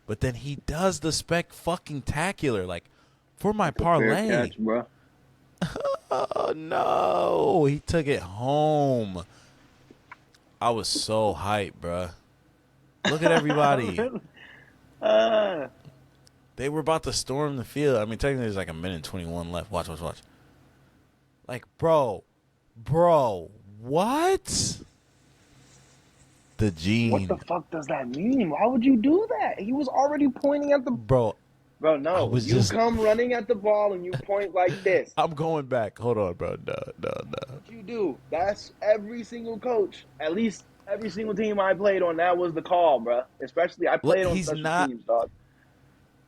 But then he does the spec-fucking-tacular, like, for my parlay. Fair catch, bro. Oh, no. He took it home. I was so hyped, bruh. Look at everybody. They were about to storm the field. I mean, technically, there's like a minute and 21 left. Watch. Like, bro, what? The gene. What the fuck does that mean? Why would you do that? He was already pointing at the... Bro, no. Come running at the ball and you point like this. I'm going back. Hold on, bro. No. What you do? That's every single coach. At least every single team I played on, that was the call, bro. Especially, I played on special teams, dog.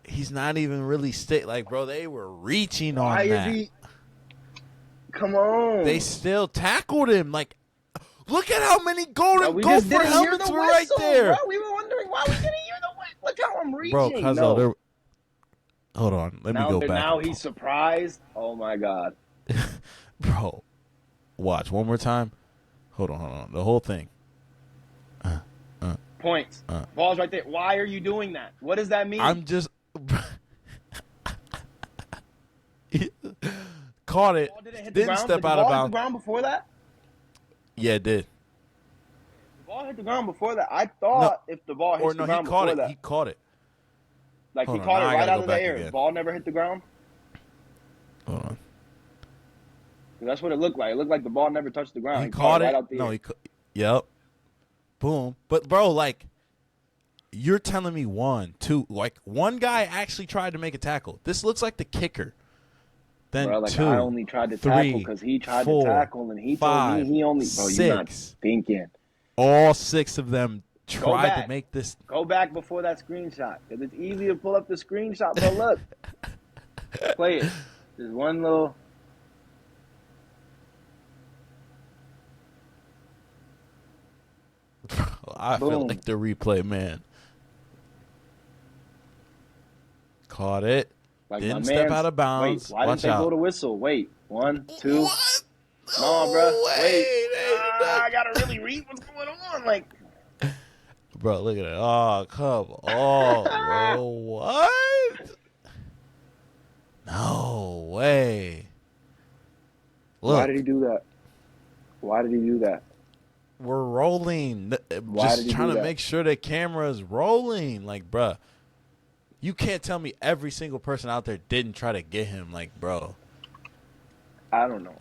He's not even really like, bro, they were reaching on that. Come on. They still tackled him. Like, look at how many golden Gopher helmets were right there. Bro. We were wondering why we didn't hear the whistle. Look how I'm reaching. Bro, Cuzzo, hold on. Let me go back. Now he's surprised. Oh, my God. Bro, watch one more time. Hold on. The whole thing. Points. Ball's right there. Why are you doing that? What does that mean? I'm just... Caught it. Didn't step out of bounds. Did the ball hit the ground before that? Yeah, it did. The ball hit the ground before that. I thought if the ball hit the ground before that. He caught it. Like, he caught it right out of the air. The ball never hit the ground? Hold on. That's what it looked like. It looked like the ball never touched the ground. He caught it. Right out the air. Yep. Boom. But, bro, like, you're telling me one guy actually tried to make a tackle. This looks like the kicker. then bro. Like, 2, I only tried to tackle 3, because he tried 4, to tackle, and he told 5, me he only. Bro, you're not 6. thinking. All 6 of them Go tried back. to make this. Go back before that screenshot, because it's easy to pull up the screenshot. But look, play it. There's one little. I feel Boom. like the replay man. Caught it. Like Didn't my step man's, out of bounds. Wait, why Watch didn't they out. blow the whistle? Wait, 1, 2. What? No, bro. Wait. They I gotta really read what's going on. Like, bro, look at it. Oh, come on, bro. What? No way. Look, why did he do that? Why did he do that? we're rolling. Why did Just he trying do to that? make sure the camera is rolling. Like, bruh, you can't tell me every single person out there didn't try to get him. Like, bro, I don't know.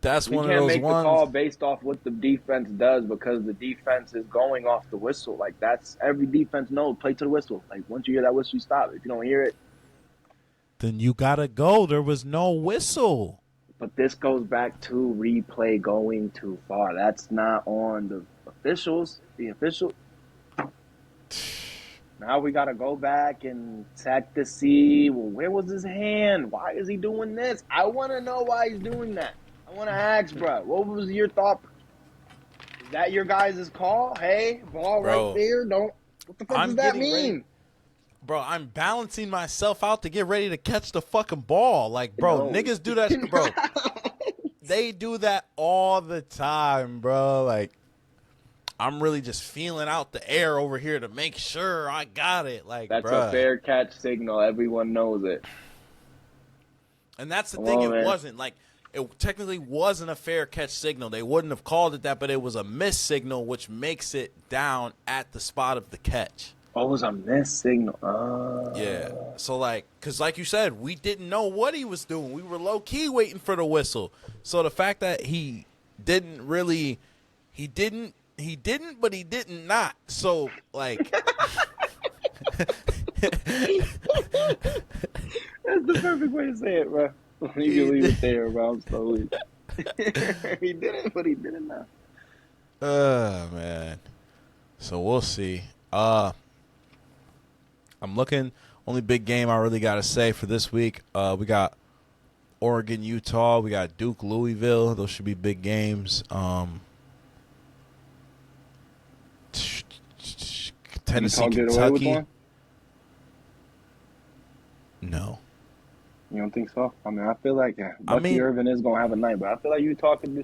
that's We one of can't those make the ones. call based off what the defense does because the defense is going off the whistle. Like, that's every defense knows. Play to the whistle. Like, once you hear that whistle, you stop. If you don't hear it, Then you gotta go. There was no whistle. but this goes back to replay going too far. That's not on the officials. The official. Now we got to go back and check to see, well, where was his hand? Why is he doing this? I want to know why he's doing that. I want to ask, bro, what was your thought? Is that your guys' call? Hey, ball Bro, right there. Don't. What the fuck I'm does that getting mean? ready. Bro, I'm balancing myself out to get ready to catch the fucking ball. Like, bro, No. niggas do that, bro. They do that all the time, bro. Like, I'm really just feeling out the air over here to make sure I got it. Like, That's bruh. a fair catch signal. Everyone knows it. And that's the Come thing. on, It man. wasn't. Like, it technically wasn't a fair catch signal. They wouldn't have called it that, but it was a miss signal, which makes it down at the spot of the catch. Oh, it was a miss signal. Yeah. So, like, because like you said, we didn't know what he was doing. We were low-key waiting for the whistle. So the fact that he didn't, but he didn't not. So, like. That's the perfect way to say it, bro. You can leave it there, bro. I'm so weak. He didn't, but he didn't now. Man. So we'll see. I'm looking. Only big game I really got to say for this week. We got Oregon, Utah. We got Duke, Louisville. Those should be big games. Tennessee, Utah get away with Kentucky. one? No. You don't think so? I mean, I feel like Bucky Irvin is gonna have a night, but I feel like Utah could do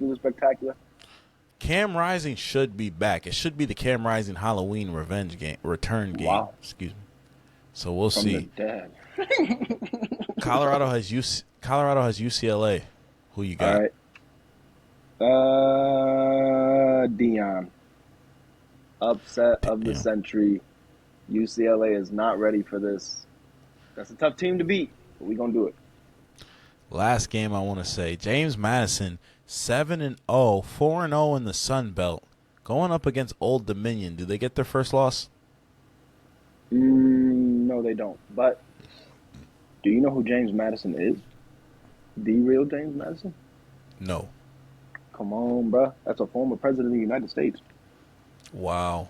the spectacular. Cam Rising should be back. It should be the Cam Rising Halloween return game. Wow. Excuse me. So we'll From see. the dead. Colorado has UCLA. Who you got? All right. Dion. Upset of the century. UCLA is not ready for this. That's a tough team to beat, but we're going to do it. Last game I want to say, James Madison, 7-0, 4-0 in the Sun Belt, going up against Old Dominion. Do they get their first loss? No, they don't. But do you know who James Madison is? The real James Madison? No. Come on, bro. That's a former president of the United States. Wow.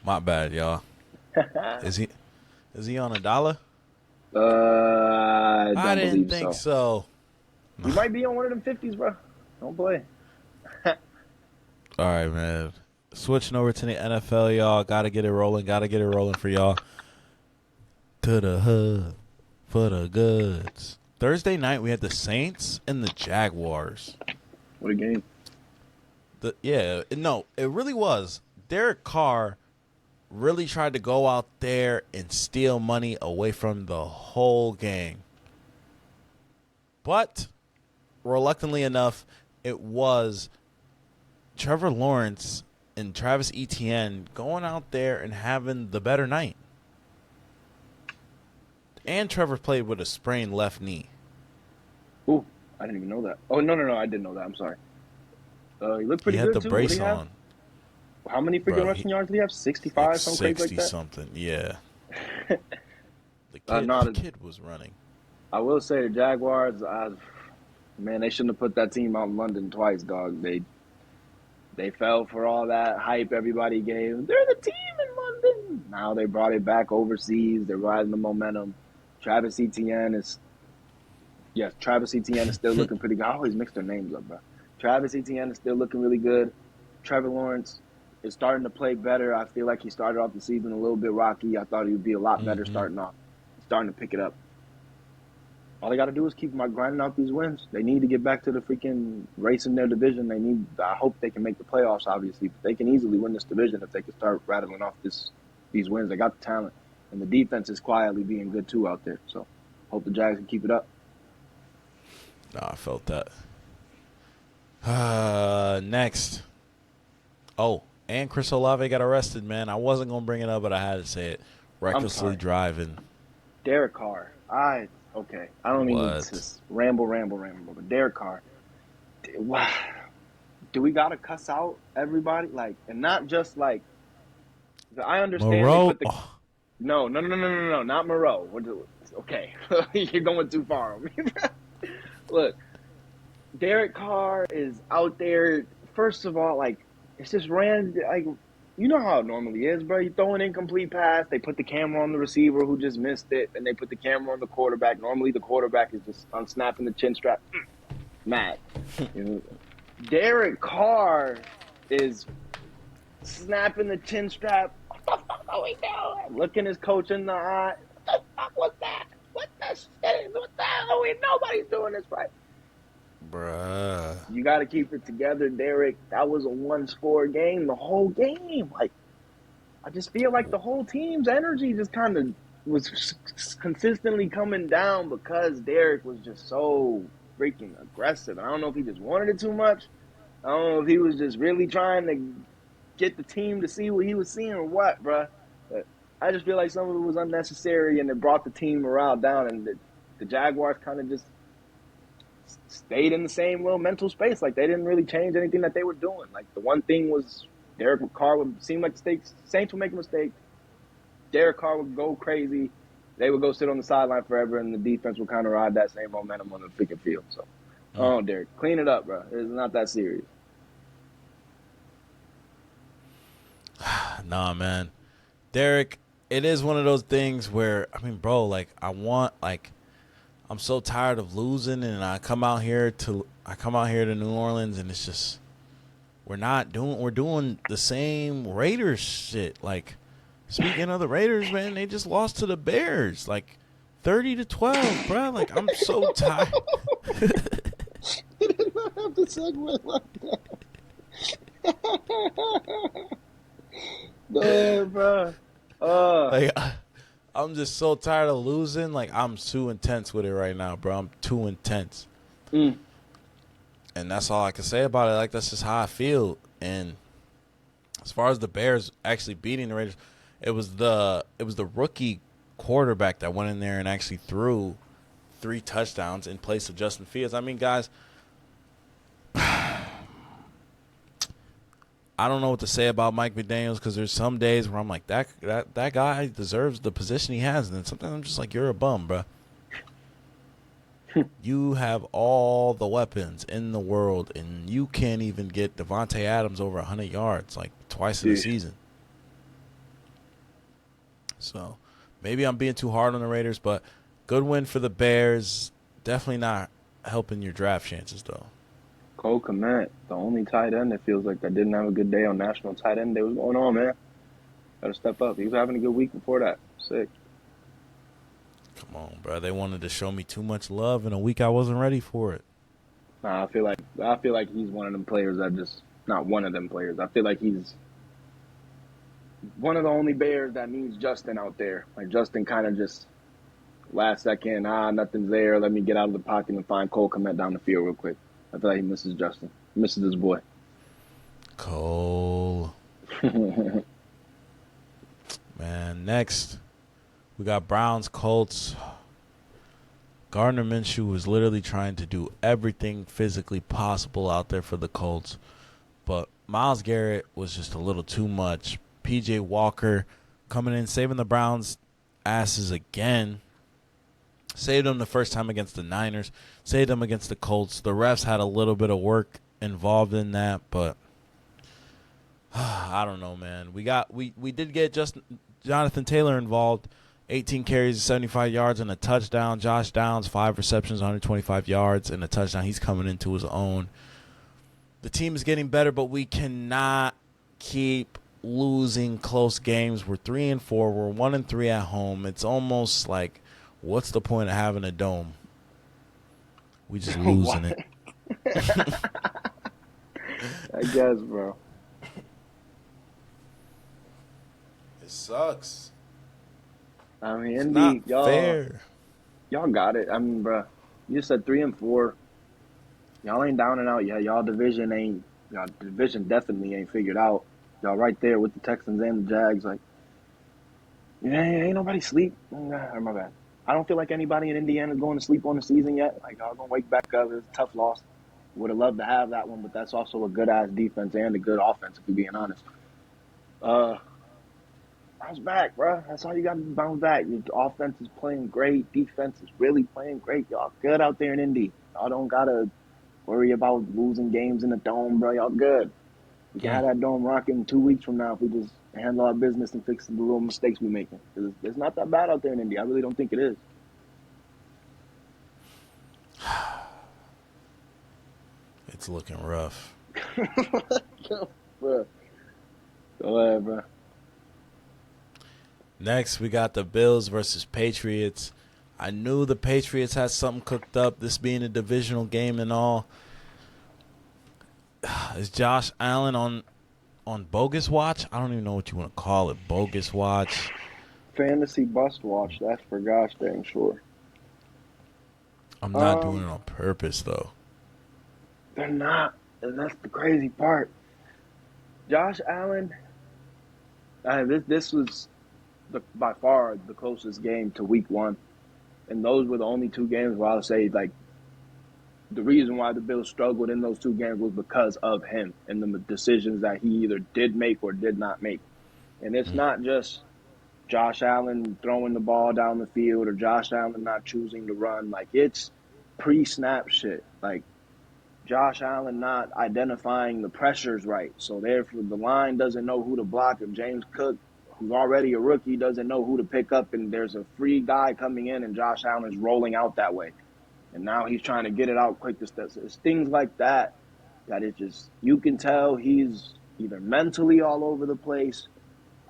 My bad, y'all. Is he on $1? I didn't think so. You might be on one of them 50s, bro. Don't play. All right, man. Switching over to the NFL, y'all. Gotta get it rolling for y'all. To the hub for the goods. Thursday night, we had the Saints and the Jaguars. What a game. It really was. Derek Carr really tried to go out there and steal money away from the whole gang. But, reluctantly enough, it was Trevor Lawrence and Travis Etienne going out there and having the better night. And Trevor played with a sprained left knee. Ooh, I didn't even know that. Oh, no, I didn't know that. I'm sorry. He looked pretty good, too. He had the brace on. How many freaking rushing yards did he have? 65, like something crazy like that? 60-something, yeah. The kid was running. I will say the Jaguars, man, they shouldn't have put that team out in London twice, dog. They fell for all that hype everybody gave. They're the team in London. Now they brought it back overseas. They're riding the momentum. Travis Etienne is still looking pretty good. I always mix their names up, bro. Travis Etienne is still looking really good. Trevor Lawrence is starting to play better. I feel like he started off the season a little bit rocky. I thought he would be a lot better starting off. He's starting to pick it up. All they got to do is keep grinding out these wins. They need to get back to the freaking race in their division. I hope they can make the playoffs, obviously, but they can easily win this division if they can start rattling off these wins. They got the talent, and the defense is quietly being good too out there. So, hope the Jags can keep it up. No, I felt that. Next. Oh, and Chris Olave got arrested, man. I wasn't gonna bring it up, but I had to say it. Recklessly driving. Derek Carr. Okay, I don't need to ramble, but Derek Carr, do we gotta cuss out everybody? Like, and not just like, I understand. Moreau? No, not Moreau. Okay, you're going too far on me. Look, Derek Carr is out there. First of all, like, it's just random. Like, you know how it normally is, bro. You throw an incomplete pass, they put the camera on the receiver who just missed it, and they put the camera on the quarterback. Normally the quarterback is just unsnapping the chin strap. Mad. Derek Carr is snapping the chin strap. What the fuck are we doing? Looking his coach in the eye. What the fuck was that? What the shit? What the hell? Nobody's doing this right. Bruh. You got to keep it together, Derek. That was a one-score game, the whole game. Like, I just feel like the whole team's energy just kind of was consistently coming down because Derek was just so freaking aggressive. I don't know if he just wanted it too much. I don't know if he was just really trying to get the team to see what he was seeing or what, bruh. But I just feel like some of it was unnecessary and it brought the team morale down, and the Jaguars kind of just stayed in the same little mental space. Like, they didn't really change anything that they were doing. Like, the one thing was Derek Carr would seem like mistakes. Saints would make a mistake. Derek Carr would go crazy. They would go sit on the sideline forever, and the defense would kind of ride that same momentum on the freaking field. So, oh, Derek, clean it up, bro. It's not that serious. Nah, man. Derek, it is one of those things where, I mean, bro, like, I'm so tired of losing, and I come out here to New Orleans, and it's just we're doing the same Raiders shit. Like, speaking of the Raiders, man, they just lost to the Bears, like 30-12, bro. Like, I'm so tired. You did not have to segue like that. No, bro. Like, I'm just so tired of losing. Like, I'm too intense with it right now, bro. I'm too intense. And that's all I can say about it. Like, that's just how I feel. And as far as the Bears actually beating the Raiders, it was the rookie quarterback that went in there and actually threw 3 touchdowns in place of Justin Fields. I mean, guys, I don't know what to say about Mike McDaniels, because there's some days where I'm like, that guy deserves the position he has, and then sometimes I'm just like, you're a bum, bro. You have all the weapons in the world, and you can't even get Devontae Adams over 100 yards like twice in the season. So maybe I'm being too hard on the Raiders, but good win for the Bears. Definitely not helping your draft chances, though. Cole Kmet, the only tight end that feels like that didn't have a good day on National Tight End Day. What's going on, man? Got to step up. He was having a good week before that. Sick. Come on, bro. They wanted to show me too much love in a week I wasn't ready for it. Nah, I feel like he's one of them players that just not one of them players. I feel like he's one of the only Bears that needs Justin out there. Like, Justin kind of just last second, nothing's there. Let me get out of the pocket and find Cole Kmet down the field real quick. I feel like he misses Justin. He misses his boy. Cole. Man, next, we got Browns, Colts. Gardner Minshew was literally trying to do everything physically possible out there for the Colts. But Myles Garrett was just a little too much. P.J. Walker coming in, saving the Browns' asses again. Saved them the first time against the Niners. Saved them against the Colts. The refs had a little bit of work involved in that, but I don't know, man. We did get just Jonathan Taylor involved. 18 carries, 75 yards, and a touchdown. Josh Downs, 5 receptions, 125 yards, and a touchdown. He's coming into his own. The team is getting better, but we cannot keep losing close games. We're 3-4. We're 1-3 at home. It's almost like, what's the point of having a dome? We just losing it. I guess, bro. It sucks. I mean, It's Indy, not fair. y'all got it. I mean, bro, you said 3-4. Y'all ain't down and out yet. Y'all division definitely ain't figured out. Y'all right there with the Texans and the Jags. Like, yeah, ain't nobody sleep. Nah, my bad. I don't feel like anybody in Indiana is going to sleep on the season yet. Like, y'all gonna wake back up. It's a tough loss. Would have loved to have that one, but that's also a good ass defense and a good offense, if you're being honest. Bounce back, bro. That's all you got to bounce back. Your offense is playing great. Defense is really playing great. Y'all good out there in Indy. Y'all don't got to worry about losing games in the dome, bro. Y'all good. We can have that dome rocking 2 weeks from now if we just handle our business and fix the little mistakes we're making. It's not that bad out there in Indy. I really don't think it is. It's looking rough. Bro. Go ahead, bro. Next, we got the Bills versus Patriots. I knew the Patriots had something cooked up, this being a divisional game and all. Is Josh Allen on bogus watch? I don't even know what you want to call it. Bogus watch. Fantasy bust watch. That's for gosh dang sure. I'm not doing it on purpose, though. They're not. And that's the crazy part. Josh Allen, this was by far the closest game to week 1. And those were the only 2 games where I would say, like, the reason why the Bills struggled in those 2 games was because of him and the decisions that he either did make or did not make. And it's not just Josh Allen throwing the ball down the field or Josh Allen not choosing to run. Like, it's pre-snap shit. Like, Josh Allen not identifying the pressures right. So, therefore, the line doesn't know who to block. If James Cook, who's already a rookie, doesn't know who to pick up, and there's a free guy coming in and Josh Allen's rolling out that way. And now he's trying to get it out quick. It's things like that it just, you can tell he's either mentally all over the place.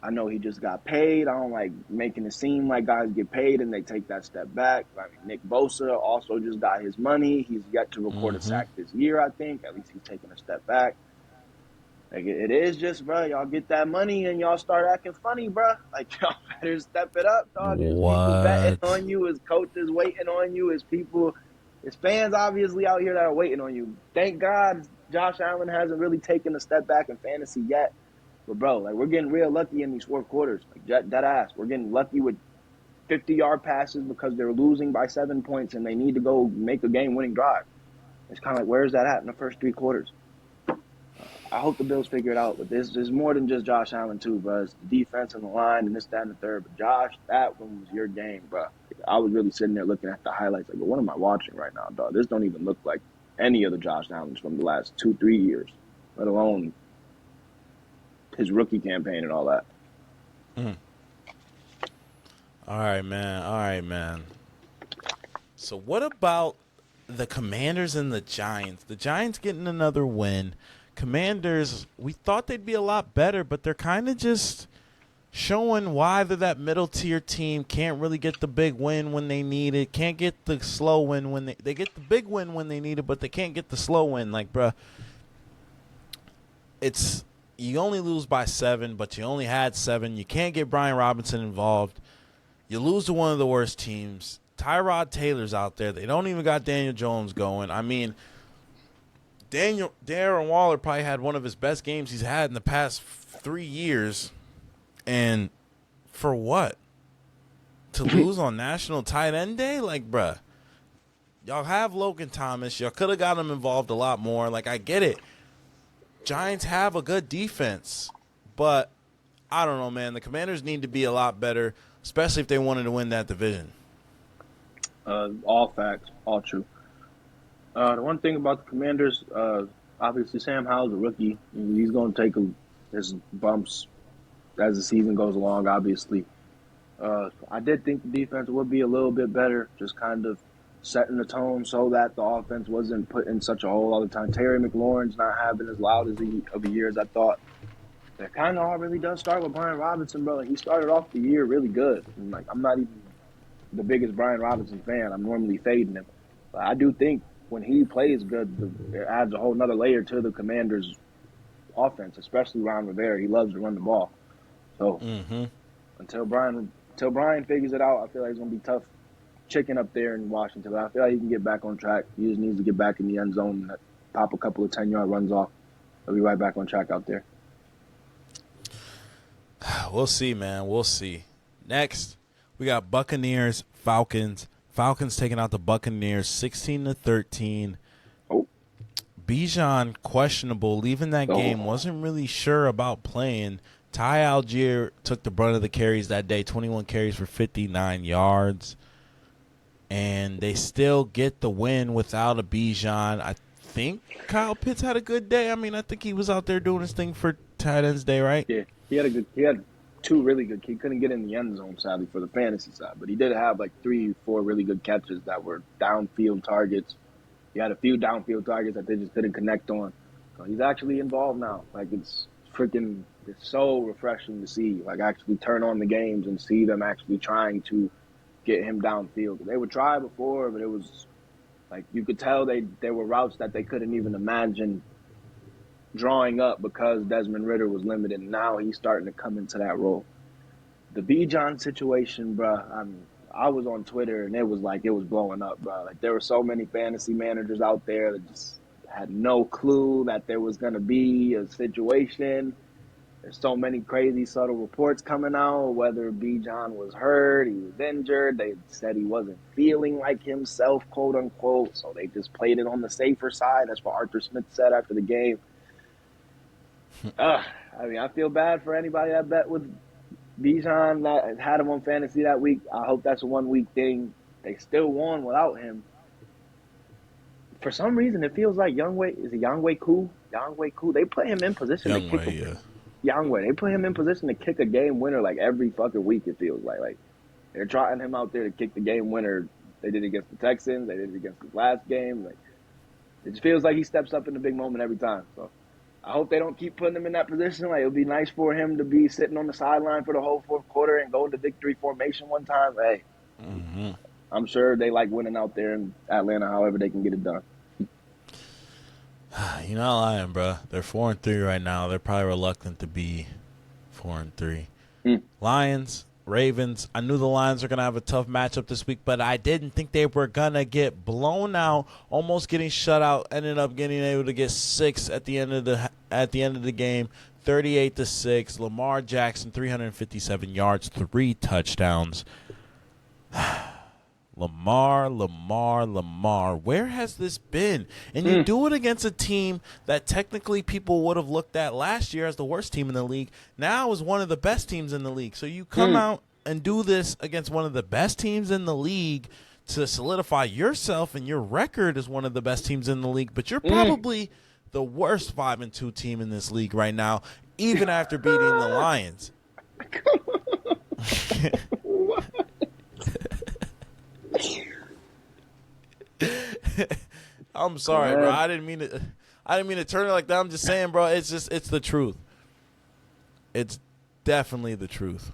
I know he just got paid. I don't like making it seem like guys get paid and they take that step back. I mean, Nick Bosa also just got his money. He's yet to record a sack this year, I think. At least he's taking a step back. Like, it is just, bro, y'all get that money and y'all start acting funny, bro. Like, y'all better step it up, dog. There's people betting on you. His coaches waiting on you. His fans obviously out here that are waiting on you. Thank God Josh Allen hasn't really taken a step back in fantasy yet. But, bro, like, we're getting real lucky in these 4 quarters. Like, dead ass. We're getting lucky with 50-yard passes because they're losing by 7 points and they need to go make a game-winning drive. It's kind of like, where's that at in the first 3 quarters? I hope the Bills figure it out. But there's more than just Josh Allen, too, bro. It's the defense and the line and this, that, and the third. But, Josh, that one was your game, bro. I was really sitting there looking at the highlights like, what am I watching right now, dog? This don't even look like any of the Josh Allens from the last 2-3 years, let alone his rookie campaign and all that. All right, man. So what about the Commanders and the Giants? The Giants getting another win. Commanders, we thought they'd be a lot better, but they're kind of just showing why they're that middle-tier team. Can't really get the big win when they need it. Can't get the slow win when they get the big win when they need it, but they can't get the slow win. Like, bruh, it's you only lose by 7, but you only had 7. You can't get Brian Robinson involved. You lose to one of the worst teams. Tyrod Taylor's out there. They don't even got Daniel Jones going. I mean, Darren Waller probably had one of his best games he's had in the past 3 years. And for what? To lose on National Tight End Day? Like, bruh, y'all have Logan Thomas. Y'all could have got him involved a lot more. Like, I get it. Giants have a good defense. But, I don't know, man. The Commanders need to be a lot better, especially if they wanted to win that division. All facts, all true. The one thing about the Commanders, obviously Sam Howell's a rookie. He's going to take his bumps as the season goes along, obviously. I did think the defense would be a little bit better, just kind of setting the tone so that the offense wasn't put in such a hole all the time. Terry McLaurin's not having as loud of a year as I thought. That kind of all really does start with Brian Robinson, bro. He started off the year really good. And, like, I'm not even the biggest Brian Robinson fan. I'm normally fading him. But I do think when he plays good, it adds a whole nother layer to the Commanders' offense, especially Ron Rivera. He loves to run the ball. So until Brian figures it out, I feel like it's going to be tough chicken up there in Washington. But I feel like he can get back on track. He just needs to get back in the end zone and pop a couple of 10-yard runs off. He'll be right back on track out there. We'll see, man. We'll see. Next, we got Buccaneers, Falcons. Falcons taking out the Buccaneers 16-13. Oh. Bijan questionable, leaving that game. Wasn't really sure about playing. Ty Algier took the brunt of the carries that day, 21 carries for 59 yards. And they still get the win without a Bijan. I think Kyle Pitts had a good day. I mean, I think he was out there doing his thing for tight ends day, right? Yeah, he had two really good. He couldn't get in the end zone, sadly, for the fantasy side, but he did have like 3-4 really good catches that were downfield targets. He had a few downfield targets that they just couldn't connect on. So he's actually involved now. Like, it's so refreshing to see. Like, actually turn on the games and see them actually trying to get him downfield. They would try before, but it was like you could tell there were routes that they couldn't even imagine drawing up because Desmond Ridder was limited. Now he's starting to come into that role. The Bijan situation, bro, I was on Twitter and it was blowing up, bro. Like, there were so many fantasy managers out there that just had no clue that there was going to be a situation. There's so many crazy subtle reports coming out, whether Bijan was hurt, he was injured. They said he wasn't feeling like himself, quote unquote. So they just played it on the safer side. That's what Arthur Smith said after the game. I mean, I feel bad for anybody that bet with Bijan that had him on fantasy that week. I hope that's a 1 week thing. They still won without him. For some reason, it feels like Younghoe Koo? Younghoe Koo. They put him in position to kick Younghoe. They put him in position to kick a game winner like every fucking week, it feels like. Like, they're trotting him out there to kick the game winner. They did it against the Texans. They did it against the last game. Like, it just feels like he steps up in the big moment every time. So I hope they don't keep putting him in that position. Like, it would be nice for him to be sitting on the sideline for the whole fourth quarter and go into victory formation one time. Hey, I'm sure they like winning out there in Atlanta, however they can get it done. You're not lying, bro. They're 4-3 right now. They're probably reluctant to be 4-3. Lions, Ravens. I knew the Lions were gonna have a tough matchup this week, but I didn't think they were gonna get blown out. Almost getting shut out. Ended up getting able to get 6 at the end of the game. 38-6. Lamar Jackson, 357 yards, 3 touchdowns. Lamar. Where has this been? And you do it against a team that technically people would have looked at last year as the worst team in the league. Now is one of the best teams in the league. So you come out and do this against one of the best teams in the league to solidify yourself and your record as one of the best teams in the league. But you're probably the worst 5-2 team in this league right now, even after beating the Lions. I'm sorry, bro. I didn't mean to turn it like that. I'm just saying, bro, it's the truth. It's definitely the truth.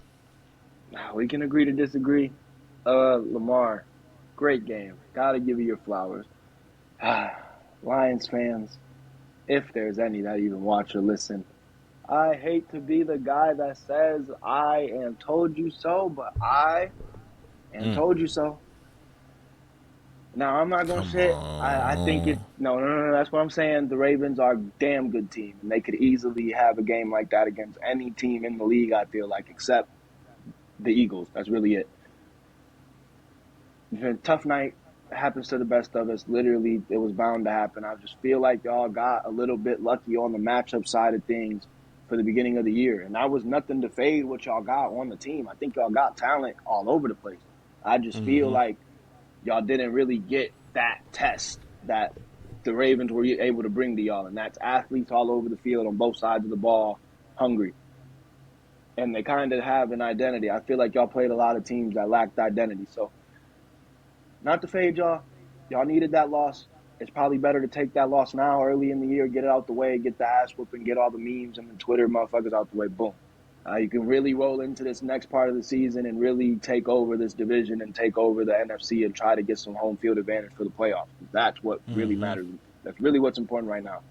We can agree to disagree. Lamar, great game. Gotta give you your flowers. Lions fans, if there's any that even watch or listen, I hate to be the guy that says I am told you so, but I am told you so. Now, I'm not going to shit. I think no, that's what I'm saying. The Ravens are a damn good team. And they could easily have a game like that against any team in the league, I feel like, except the Eagles. That's really it. It's been a tough night. It happens to the best of us. Literally, it was bound to happen. I just feel like y'all got a little bit lucky on the matchup side of things for the beginning of the year. And that was nothing to fade what y'all got on the team. I think y'all got talent all over the place. I just feel like y'all didn't really get that test that the Ravens were able to bring to y'all, and that's athletes all over the field on both sides of the ball, hungry. And they kind of have an identity. I feel like y'all played a lot of teams that lacked identity. So, not to fade y'all. Y'all needed that loss. It's probably better to take that loss now, early in the year, get it out the way, get the ass whooping, get all the memes and the Twitter motherfuckers out the way. Boom. You can really roll into this next part of the season and really take over this division and take over the NFC and try to get some home field advantage for the playoffs. That's what really matters. That's really what's important right now.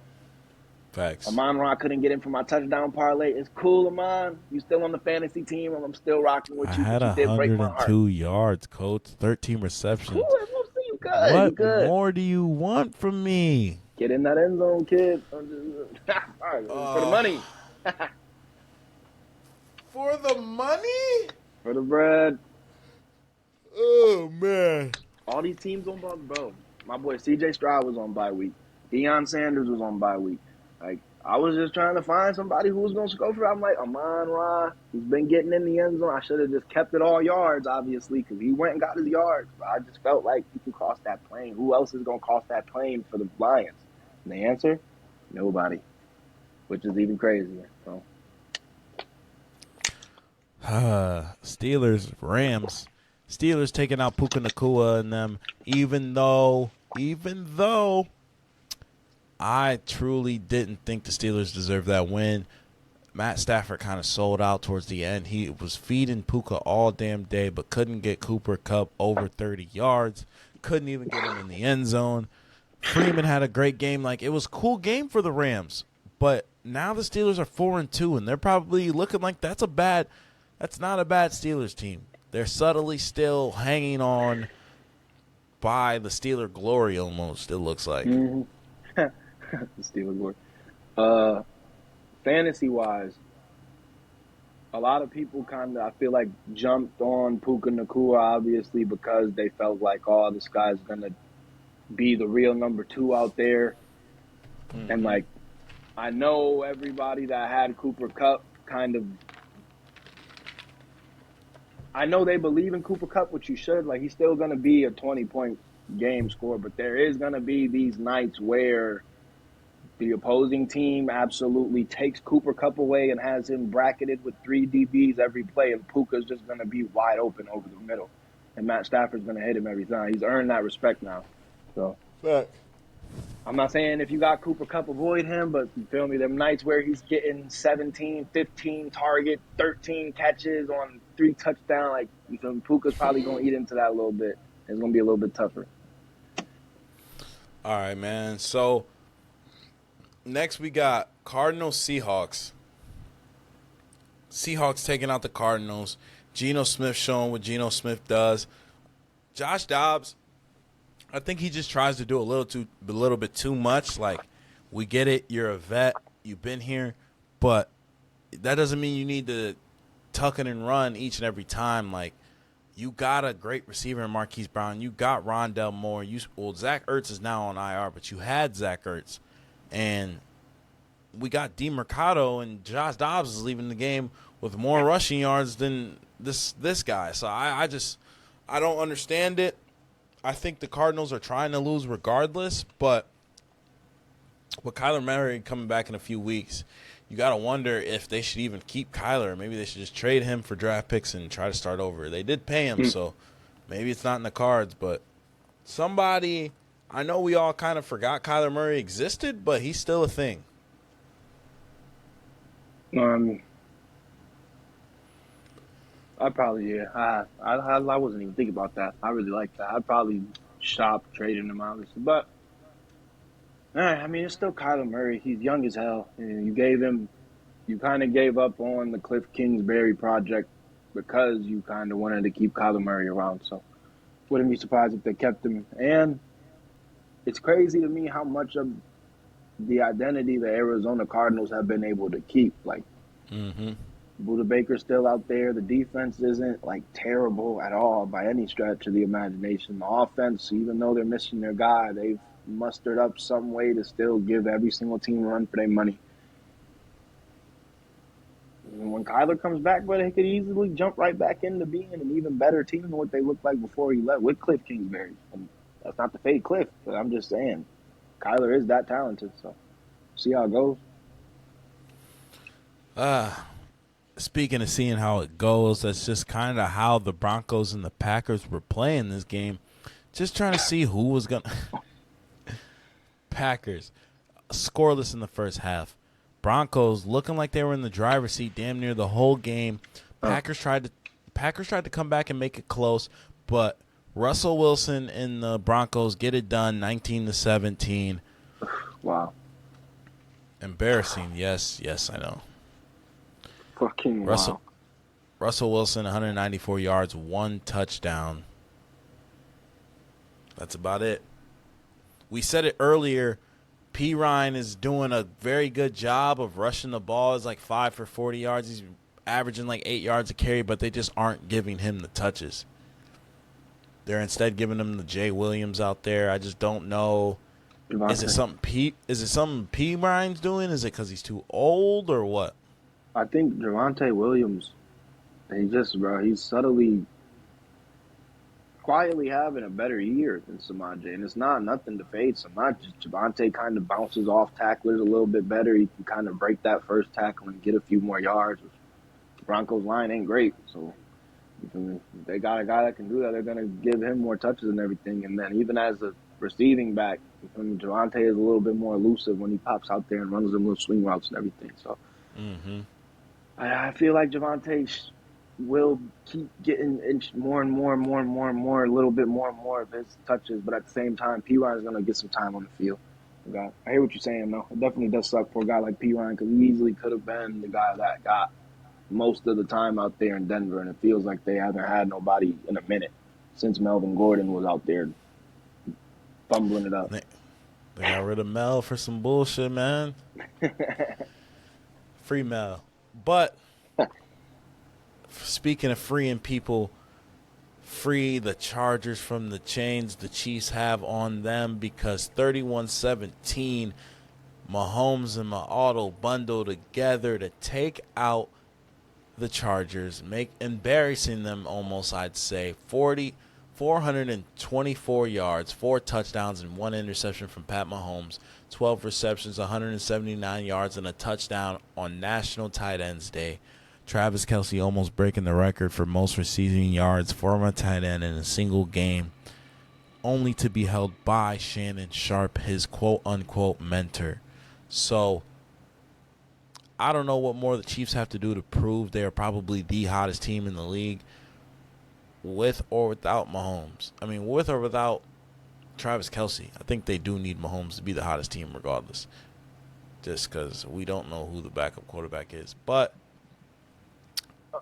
Facts. Amon-Ra couldn't get in for my touchdown parlay. It's cool, Amon. You still on the fantasy team, and I'm still rocking with I you. had But you did break my heart. 102 yards, coach. 13 receptions. Cool, we'll see. You good. What You good. more do you want from me? Get in that end zone, kid. All right, for the money. For the money? For the bread. Oh, man. All these teams on bye, bro. My boy C.J. Stroud was on bye week. Deion Sanders was on bye week. Like, I was just trying to find somebody who was going to score for. I'm like, Amon-Ra, he's been getting in the end zone. I should have just kept it all yards, obviously, because he went and got his yards. But I just felt like he could cross that plane. Who else is going to cross that plane for the Lions? And the answer, nobody, which is even crazier. So. Steelers, Rams. Steelers taking out Puka Nacua and them, even though I truly didn't think the Steelers deserved that win. Matt Stafford kind of sold out towards the end. He was feeding Puka all damn day, but couldn't get Cooper Kupp over 30 yards. Couldn't even get him in the end zone. Freeman had a great game. Like, it was a cool game for the Rams. But now the Steelers are 4-2, and they're probably looking like that's not a bad Steelers team. They're subtly still hanging on by the Steeler glory almost, it looks like. Mm-hmm. The Steelers glory. Fantasy-wise, a lot of people kind of, I feel like, jumped on Puka Nacua, obviously, because they felt like, oh, this guy's going to be the real number 2 out there. Mm-hmm. And, like, I know everybody that had Cooper Kupp kind of, I know they believe in Cooper Kupp, which you should. Like, he's still going to be a 20-point game scorer, but there is going to be these nights where the opposing team absolutely takes Cooper Kupp away and has him bracketed with 3 DBs every play, and Puka's just going to be wide open over the middle. And Matt Stafford's going to hit him every time. He's earned that respect now. So, I'm not saying if you got Cooper Kupp, avoid him, but you feel me? Them nights where he's getting 17, 15 target, 13 catches on 3 touchdowns, like, you feel me? Puka's probably going to eat into that a little bit. It's going to be a little bit tougher. All right, man. So, next we got Cardinals Seahawks. Seahawks taking out the Cardinals. Geno Smith showing what Geno Smith does. Josh Dobbs, I think he just tries to do a little bit too much. Like, we get it, you're a vet, you've been here, but that doesn't mean you need to tuck it and run each and every time. Like, you got a great receiver in Marquise Brown. You got Rondell Moore. Zach Ertz is now on IR, but you had Zach Ertz. And we got DeMercado, and Josh Dobbs is leaving the game with more rushing yards than this guy. So I don't understand it. I think the Cardinals are trying to lose regardless, but with Kyler Murray coming back in a few weeks, you got to wonder if they should even keep Kyler. Maybe they should just trade him for draft picks and try to start over. They did pay him, so maybe it's not in the cards. But somebody, I know we all kind of forgot Kyler Murray existed, but he's still a thing. I probably, yeah. I wasn't even thinking about that. I really like that. I'd probably shop trading him, obviously. But, I mean, it's still Kyler Murray. He's young as hell. And you kind of gave up on the Cliff Kingsbury project because you kind of wanted to keep Kyler Murray around. So, wouldn't be surprised if they kept him. And it's crazy to me how much of the identity the Arizona Cardinals have been able to keep. Like, Buda Baker's still out there. The defense isn't, like, terrible at all by any stretch of the imagination. The offense, even though they're missing their guy, they've mustered up some way to still give every single team a run for their money. And when Kyler comes back, but he could easily jump right back into being an even better team than what they looked like before he left with Cliff Kingsbury. And that's not the fake Cliff, but I'm just saying, Kyler is that talented. So see how it goes. Speaking of seeing how it goes, that's just kind of how the Broncos and the Packers were playing this game. Just trying to see who was going to. Packers, scoreless in the first half. Broncos looking like they were in the driver's seat damn near the whole game. Packers tried to come back and make it close, but Russell Wilson and the Broncos get it done 19-17. Wow. Embarrassing. Yes, I know. Fucking wow. Russell Wilson, 194 yards, 1 touchdown. That's about it. We said it earlier. P. Ryan is doing a very good job of rushing the ball. It's like 5 for 40 yards. He's averaging like 8 yards a carry, but they just aren't giving him the touches. They're instead giving him the Jay Williams out there. I just don't know. Javonte. Is it something P. Ryan's doing? Is it because he's too old or what? I think Javonte Williams, he's subtly, quietly having a better year than Samaje. And it's not nothing to fade Samaje. Javonte kind of bounces off tacklers a little bit better. He can kind of break that first tackle and get a few more yards. The Broncos line ain't great, so if they got a guy that can do that, they're going to give him more touches and everything. And then even as a receiving back, Javonte is a little bit more elusive when he pops out there and runs them little swing routes and everything. So I feel like Javonte will keep getting more and more, a little bit more and more of his touches. But at the same time, P. Ryan's going to get some time on the field. I hear what you're saying, though. It definitely does suck for a guy like P. Ryan because he easily could have been the guy that got most of the time out there in Denver, and it feels like they haven't had nobody in a minute since Melvin Gordon was out there fumbling it up. They got rid of Mel for some bullshit, man. Free Mel. But speaking of freeing people, free the Chargers from the chains the Chiefs have on them because 31-17, Mahomes and Auto bundle together to take out the Chargers, embarrassing them almost, I'd say. 424 yards, 4 touchdowns, and 1 interception from Pat Mahomes. 12 receptions, 179 yards, and a touchdown on National Tight Ends Day. Travis Kelce almost breaking the record for most receiving yards for a tight end in a single game, only to be held by Shannon Sharp, his quote-unquote mentor. So I don't know what more the Chiefs have to do to prove they are probably the hottest team in the league with or without Mahomes. I mean, with or without Travis Kelce. I think they do need Mahomes to be the hottest team regardless, just because we don't know who the backup quarterback is. But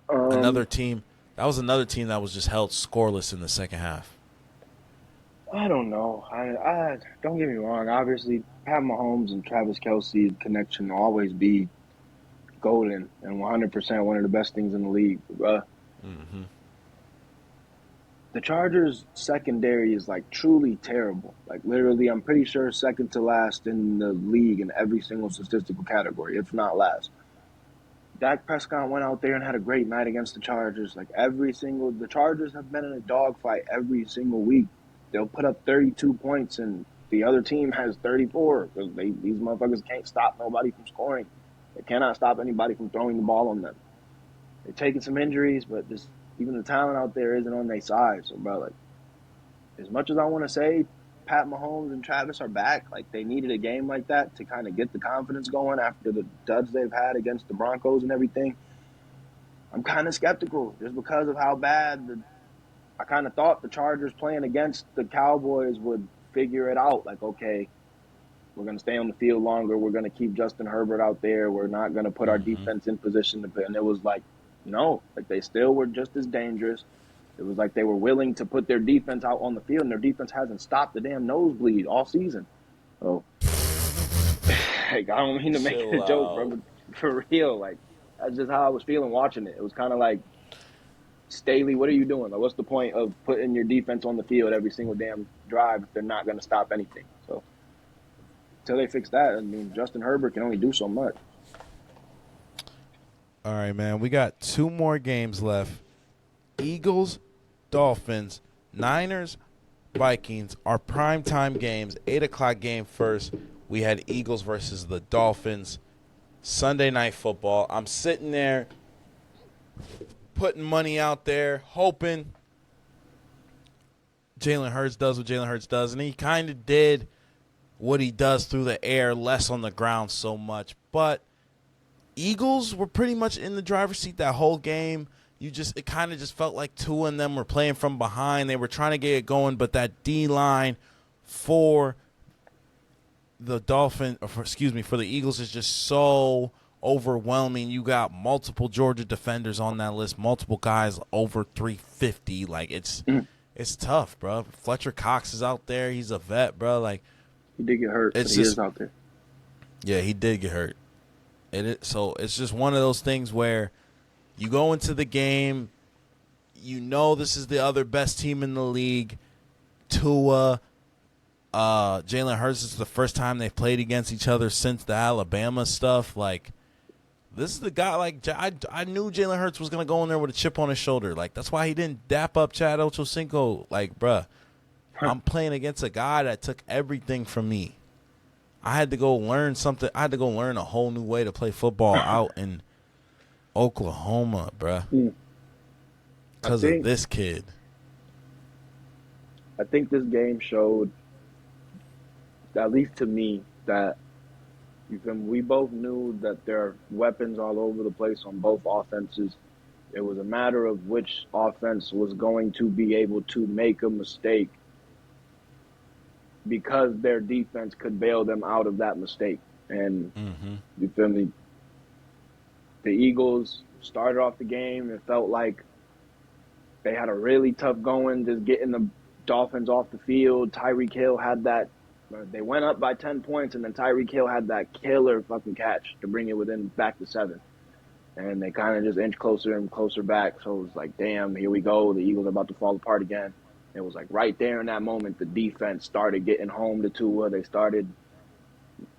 another team that was just held scoreless in the second half. I don't know. I don't get me wrong. Obviously, Pat Mahomes and Travis Kelce connection will always be golden and 100% one of the best things in the league. The Chargers' secondary is like truly terrible. Like literally, I'm pretty sure second to last in the league in every single statistical category, if not last. Dak Prescott went out there and had a great night against the Chargers. Like the Chargers have been in a dogfight every single week. They'll put up 32 points and the other team has 34 because these motherfuckers can't stop nobody from scoring. They cannot stop anybody from throwing the ball on them. They're taking some injuries, but even the talent out there isn't on their side. So, bro, like, as much as I want to say Pat Mahomes and Travis are back, like, they needed a game like that to kind of get the confidence going after the duds they've had against the Broncos and everything, I'm kind of skeptical just because of how bad I kind of thought the Chargers playing against the Cowboys would figure it out. Like, okay, we're going to stay on the field longer. We're going to keep Justin Herbert out there. We're not going to put our defense in position to play. And it was like, no, like they still were just as dangerous. It was like they were willing to put their defense out on the field, and their defense hasn't stopped the damn nosebleed all season. So, like, I don't mean to make it a joke, bro, but for real, like, that's just how I was feeling watching it. It was kind of like, Staley, what are you doing? Like, what's the point of putting your defense on the field every single damn drive if they're not going to stop anything? So, until they fix that, I mean, Justin Herbert can only do so much. All right, man. We got 2 more games left. Eagles, Dolphins, Niners, Vikings are primetime games. 8 o'clock game first. We had Eagles versus the Dolphins. Sunday Night Football. I'm sitting there putting money out there, hoping Jalen Hurts does what Jalen Hurts does. And he kind of did what he does through the air, less on the ground so much. But Eagles were pretty much in the driver's seat that whole game. It kind of just felt like Tua and them were playing from behind. They were trying to get it going, but that D line for the for the Eagles is just so overwhelming. You got multiple Georgia defenders on that list, multiple guys over 350. Like it's tough, bro. Fletcher Cox is out there. He's a vet, bro. Like he did get hurt, but he is out there. Yeah, he did get hurt. So it's just one of those things where you go into the game, you know this is the other best team in the league. Tua, Jalen Hurts, is the first time they've played against each other since the Alabama stuff. Like, this is the guy, like, I knew Jalen Hurts was going to go in there with a chip on his shoulder. Like, that's why he didn't dap up Chad Ochocinco. Like, bruh, I'm playing against a guy that took everything from me. I had to go learn something. I had to go learn a whole new way to play football out in Oklahoma, bruh. Because of this kid. I think this game showed, at least to me, that we both knew that there are weapons all over the place on both offenses. It was a matter of which offense was going to be able to make a mistake because their defense could bail them out of that mistake. And you feel me? The Eagles started off the game. It felt like they had a really tough going, just getting the Dolphins off the field. Tyreek Hill had that. They went up by 10 points, and then Tyreek Hill had that killer fucking catch to bring it back to 7. And they kind of just inched closer and closer back. So it was like, damn, here we go. The Eagles are about to fall apart again. It was like right there in that moment, the defense started getting home to Tua. They started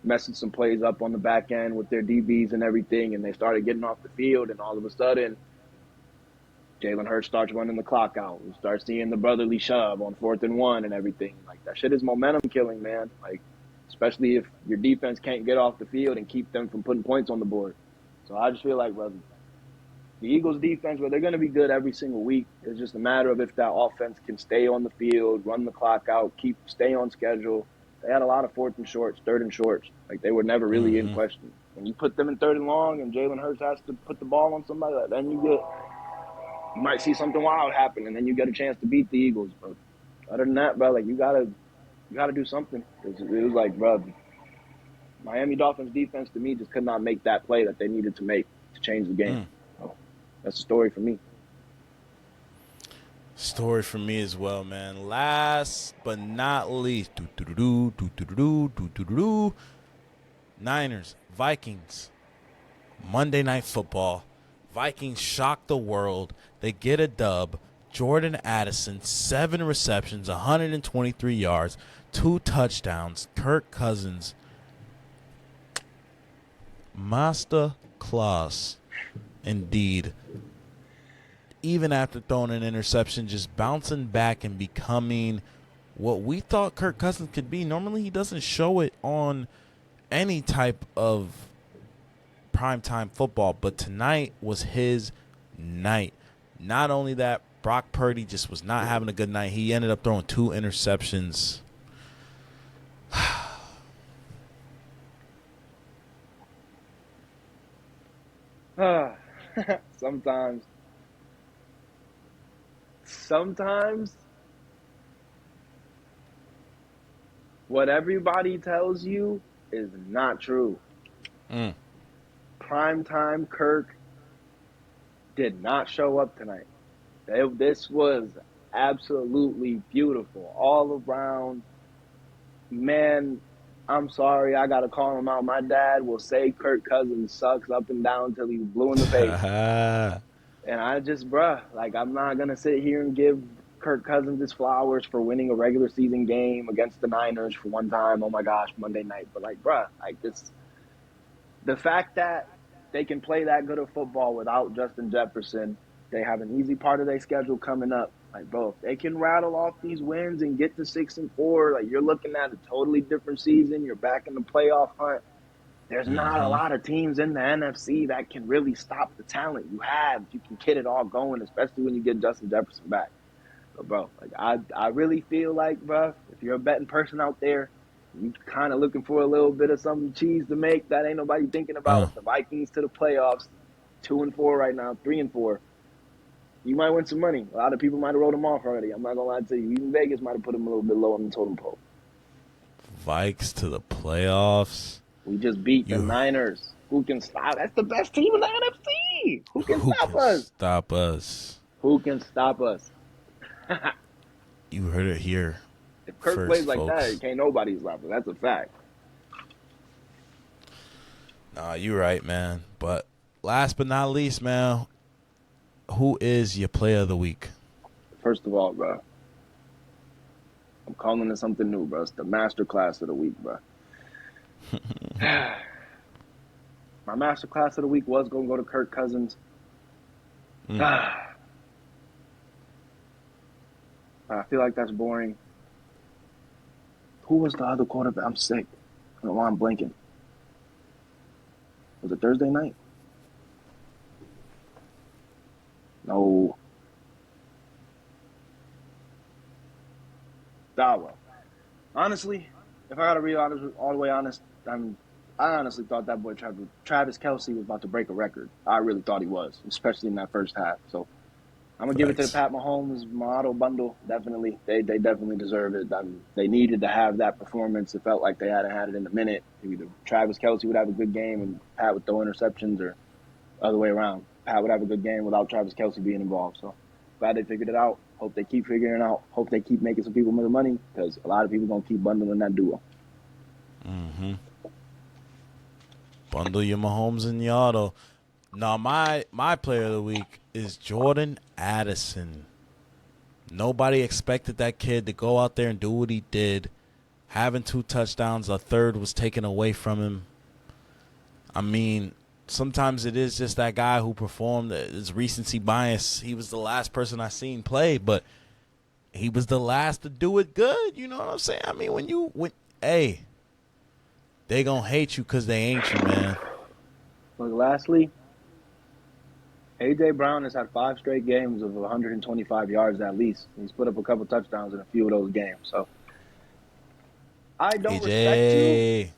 messing some plays up on the back end with their DBs and everything, and they started getting off the field, and all of a sudden, Jalen Hurts starts running the clock out. We start seeing the brotherly shove on 4th and 1 and everything. Like, that shit is momentum killing, man. Like, especially if your defense can't get off the field and keep them from putting points on the board. So I just feel like, brother, the Eagles' defense, they're going to be good every single week. It's just a matter of if that offense can stay on the field, run the clock out, stay on schedule. They had a lot of 4th and shorts, 3rd and shorts. Like, they were never really in question. When you put them in 3rd and long and Jalen Hurts has to put the ball on somebody, then you might see something wild happen, and then you get a chance to beat the Eagles. But other than that, bro, like, you gotta do something. It was like, bro, Miami Dolphins defense to me just could not make that play that they needed to make to change the game. So that's a story for me. Story for me as well, man. Last but not least, Niners, Vikings, Monday Night Football. Vikings shock the world. They get a dub. Jordan Addison, 7 receptions, 123 yards, 2 touchdowns. Kirk Cousins, master class, indeed. Even after throwing an interception, just bouncing back and becoming what we thought Kirk Cousins could be. Normally, he doesn't show it on any type of primetime football, but tonight was his night. Not only that, Brock Purdy just was not having a good night. He ended up throwing 2 interceptions. Sometimes what everybody tells you is not true. Primetime Kirk did not show up tonight. This was absolutely beautiful all around. Man, I'm sorry, I gotta call him out. My dad will say Kirk Cousins sucks up and down until he's blue in the face. And I just, like, I'm not gonna sit here and give Kirk Cousins his flowers for winning a regular season game against the Niners for one time. Oh my gosh, Monday night. But like, like this, the fact that they can play that good of football without Justin Jefferson. They have an easy part of their schedule coming up. Like, bro, if they can rattle off these wins and get to 6-4, like, you're looking at a totally different season. You're back in the playoff hunt. There's not a lot of teams in the NFC that can really stop the talent you have. You can get it all going, especially when you get Justin Jefferson back. So, bro, like, I really feel like, bro, if you're a betting person out there, you kind of looking for a little bit of some cheese to make that ain't nobody thinking about. The Vikings to the playoffs, 2-4 right now, 3-4. You might win some money. A lot of people might have wrote them off already. I'm not going to lie to you. Even Vegas might have put them a little bit low on the totem pole. Vikes to the playoffs. We just beat the Niners. Who can stop? That's the best team in the NFC. Who can stop us? Who can stop us? You heard it here. If Kirk plays like that, can't nobody stop us. That's a fact. Nah, you're right, man. But last but not least, man, who is your player of the week? First of all, bro, I'm calling it something new, bro. It's the master class of the week, bro. My master class of the week was going to go to Kirk Cousins. I feel like that's boring. Who was the other quarterback? I'm sick. I don't know why I'm blanking. Was it Thursday night? No. Well. Honestly, if I got to be honest, all the way honest, I honestly thought that boy Travis Kelce was about to break a record. I really thought he was, especially in that first half. So I'm going to give it to the Pat Mahomes, my auto bundle. Definitely. They definitely deserve it. They needed to have that performance. It felt like they hadn't had it in a minute. Either Travis Kelce would have a good game and Pat would throw interceptions, or other way around. Pat would have a good game without Travis Kelce being involved. So glad they figured it out. Hope they keep figuring it out. Hope they keep making some people more money, because a lot of people going to keep bundling that duo. Bundle your Mahomes and your auto. Now, my player of the week is Jordan Addison. Nobody expected that kid to go out there and do what he did. Having 2 touchdowns, a third was taken away from him. I mean, sometimes it is just that guy who performed. His recency bias. He was the last person I seen play, but he was the last to do it good. You know what I'm saying? I mean, hey, they gonna hate you because they ain't you, man. Look, lastly, A.J. Brown has had 5 straight games of 125 yards at least. He's put up a couple touchdowns in a few of those games. So I don't respect you.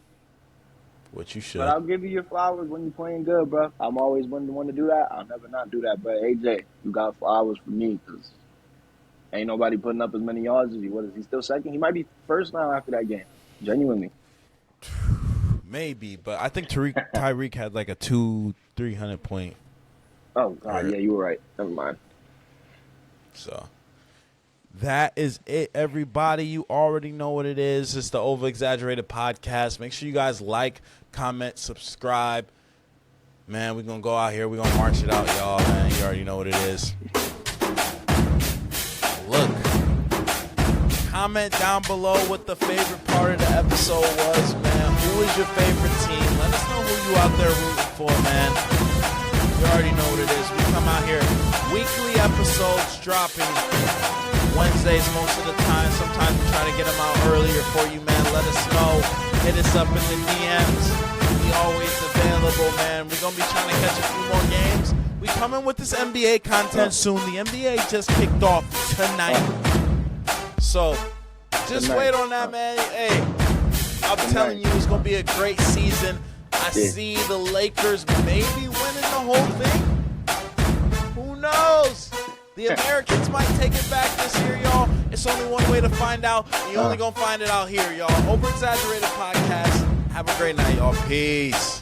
What you should. But I'll give you your flowers when you're playing good, bro. I'm always one to do that. I'll never not do that. But AJ, you got flowers for me, because ain't nobody putting up as many yards as you. What is he still second? He might be first now after that game. Genuinely. Maybe, but I think Tyreek had like a 300 point. Oh, God, yeah, you were right. Never mind. So that is it, everybody. You already know what it is. It's the Over Exaggerated Podcast. Make sure you guys like, comment, subscribe. Man, we're going to go out here. We're going to march it out, y'all, man. You already know what it is. Look, comment down below what the favorite part of the episode was, man. Who is your favorite team? Let us know who you out there rooting for, man. You already know what it is. We come out here, weekly episodes dropping Wednesdays most of the time. Sometimes we try to get them out earlier for you, man. Let us know. Hit us up in the DMs. We always available, man. We're going to be trying to catch a few more games. We coming with this NBA content soon. The NBA just kicked off tonight. So just wait on that, man. Hey, I'm telling you, it's going to be a great season. I see the Lakers maybe winning the whole thing. Who knows? The Americans might take it back this year, y'all. It's only one way to find out. You're only going to find it out here, y'all. Over Exaggerated Podcast. Have a great night, y'all. Peace.